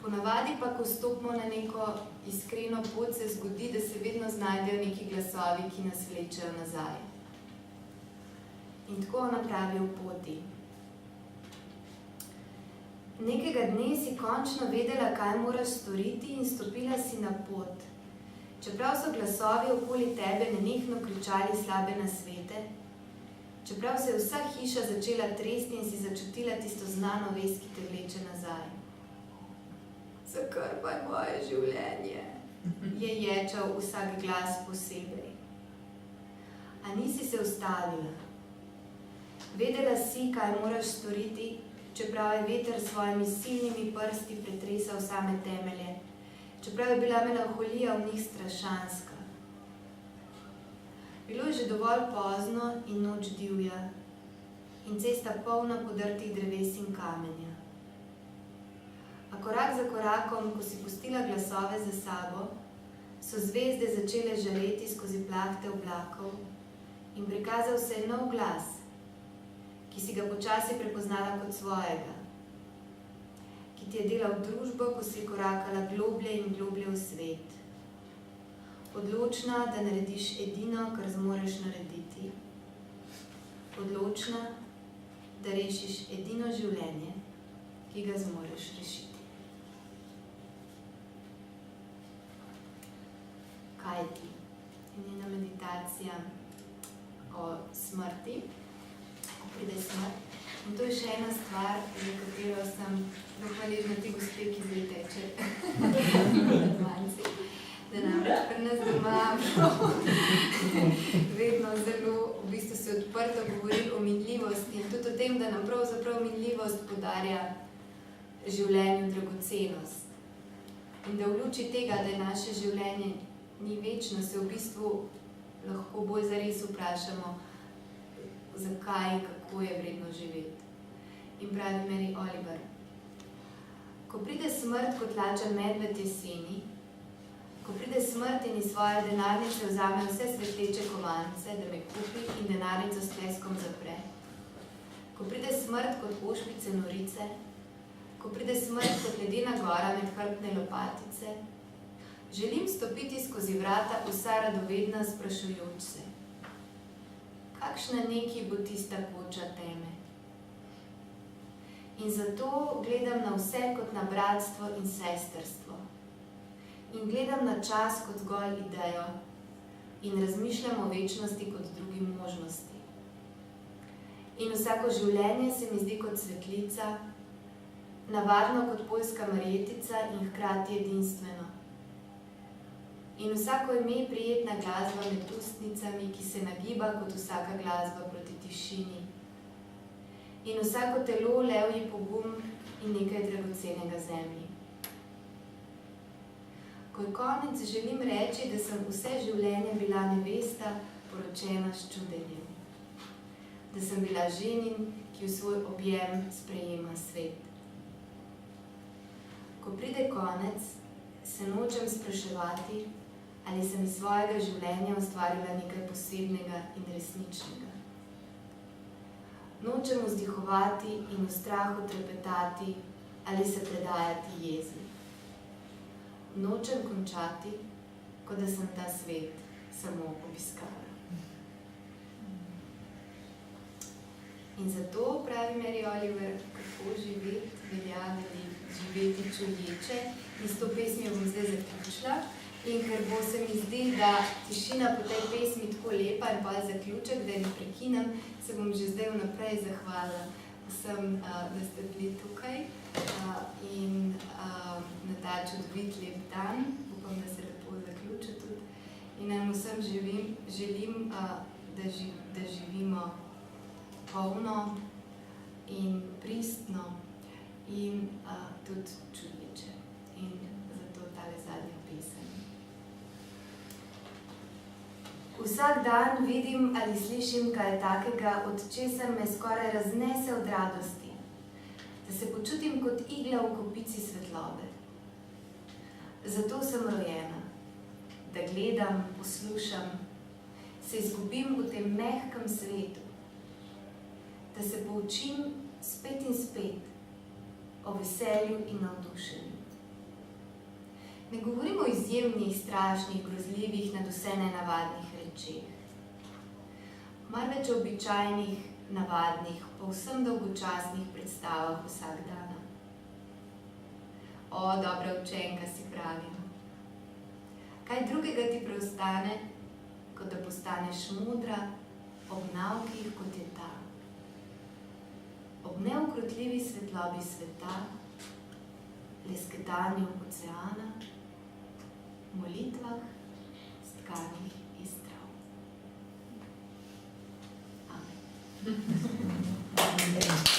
Ponavadi pa, ko stopimo na neko iskreno pot, se zgodi, da se vedno znajdejo neki glasovi, ki nas vlečejo nazaj. in tako napravi v poti. Nekega dne si končno vedela, kaj moraš storiti in stopila si na pot. Čeprav so glasovi okoli tebe nenehno kričali slabe nasvete, čeprav se je vsa hiša začela tresti in si začutila tisto znano vest, ki te vleče nazaj. Zakrpaj moje življenje, je ječal vsak glas posebej. A nisi se ustavila. Vedela si, kaj moraš storiti, čeprav je veter s svojimi silnimi prsti pretresal same temelje, čeprav je bila melanholija v njih strašanska. Bilo je že dovolj pozno in noč divja in cesta polna podrtih dreves in kamenja. A korak za korakom, ko si pustila glasove za sabo, so zvezde začele žareti skozi plahte oblakov in prikazal se je nov glas, ki si ga počasi prepoznala kot svojega, ki ti je delal družbo, ko si korakala globlje in globlje v svet. Odločna, da narediš edino, kar zmoreš narediti. Odločna, da rešiš edino življenje, ki ga zmoreš rešiti. Kaj ti? Njena meditacija o smrti, ko pride smrt. In to je še ena stvar, za katero sem hvaležna ti gospe, ki zdaj teče da namreč pri nas doma vedno zelo v bistvu se odprto govori o minljivosti in tudi o tem, da nam pravzaprav minljivost podarja življenju dragocenost. In da v luči tega, da je naše življenje ni večno, se v bistvu lahko bolj zares vprašamo, zakaj in kako je vredno živeti. In pravi Mary Oliver, ko pride smrt kot lačen medved jeseni, ko pride smrt in iz svoje denarnice vzame vse svetleče kovance, da me kupi in denarnico s tleskom zapre, ko pride smrt kot ošpice norice, ko pride smrt kot ledena gora med hrbtne lopatice, želim stopiti skozi vrata vsa radovedna, sprašujoč se, kakšna neki bo tista koča teme. In zato gledam na vse kot na bratstvo in sestrstvo. In gledam na čas kot zgolj idejo in razmišljam o večnosti kot drugi možnosti. In vsako življenje se mi zdi kot svetlica, navadno kot poljska marjetica in hkrati edinstveno. In vsako ime prijetna glasba med ustnicami, ki se nagiba kot vsaka glasba proti tišini. In vsako telo levji pogum in nekaj dragocenega zemlji. Ko je konec, želim reči, da sem vse življenje bila nevesta, poročena s čudenjem. Da sem bila ženin, ki v svoj objem sprejema svet. Ko pride konec, se nočem spraševati, ali sem iz svojega življenja ustvarila nekaj posebnega in resničnega. Nočem vzdihovati in v strahu trepetati ali se predajati jezi. Nočem končati, kot da sem ta svet samo obiskala. In zato, pravi Mary Oliver, kako živeti, velja živeti čuječe. In s to pesmijo bom zdaj zaključila. In ker bo se mi zdi, da tišina po tej pesmi tako lepa in pa zaključek, da je ne prekinem, se bom že zdaj vnaprej zahvalila vsem, da ste bili tukaj in na ta čudovit lep dan. Upam, da se lepo zaključi tudi. In nam vsem želim, da živimo polno in pristno in tudi čudeče. In zato tale zadnja pesem. Vsak dan vidim ali slišim kaj takega, od česar me skoraj raznese od radosti, da se počutim kot igla v kopici svetlobe. Zato sem rojena, da gledam, poslušam, se izgubim v tem mehkem svetu, da se poučim spet in spet o veselju in navdušenju. Ne govorimo o izjemnih, strašnih, grozljivih, nadvse nenavadnih rečeh. Marveč o običajnih, navadnih, povsem dolgočasnih predstavah vsak dan. O, dobra učenka, si pravim. Kaj drugega ti preostane, kot da postaneš mudra ob naukih, kot je ta. Ob neukrotljivi svetlobi sveta, lesketanju oceana, molitvah, stkanih iz trav. Amen.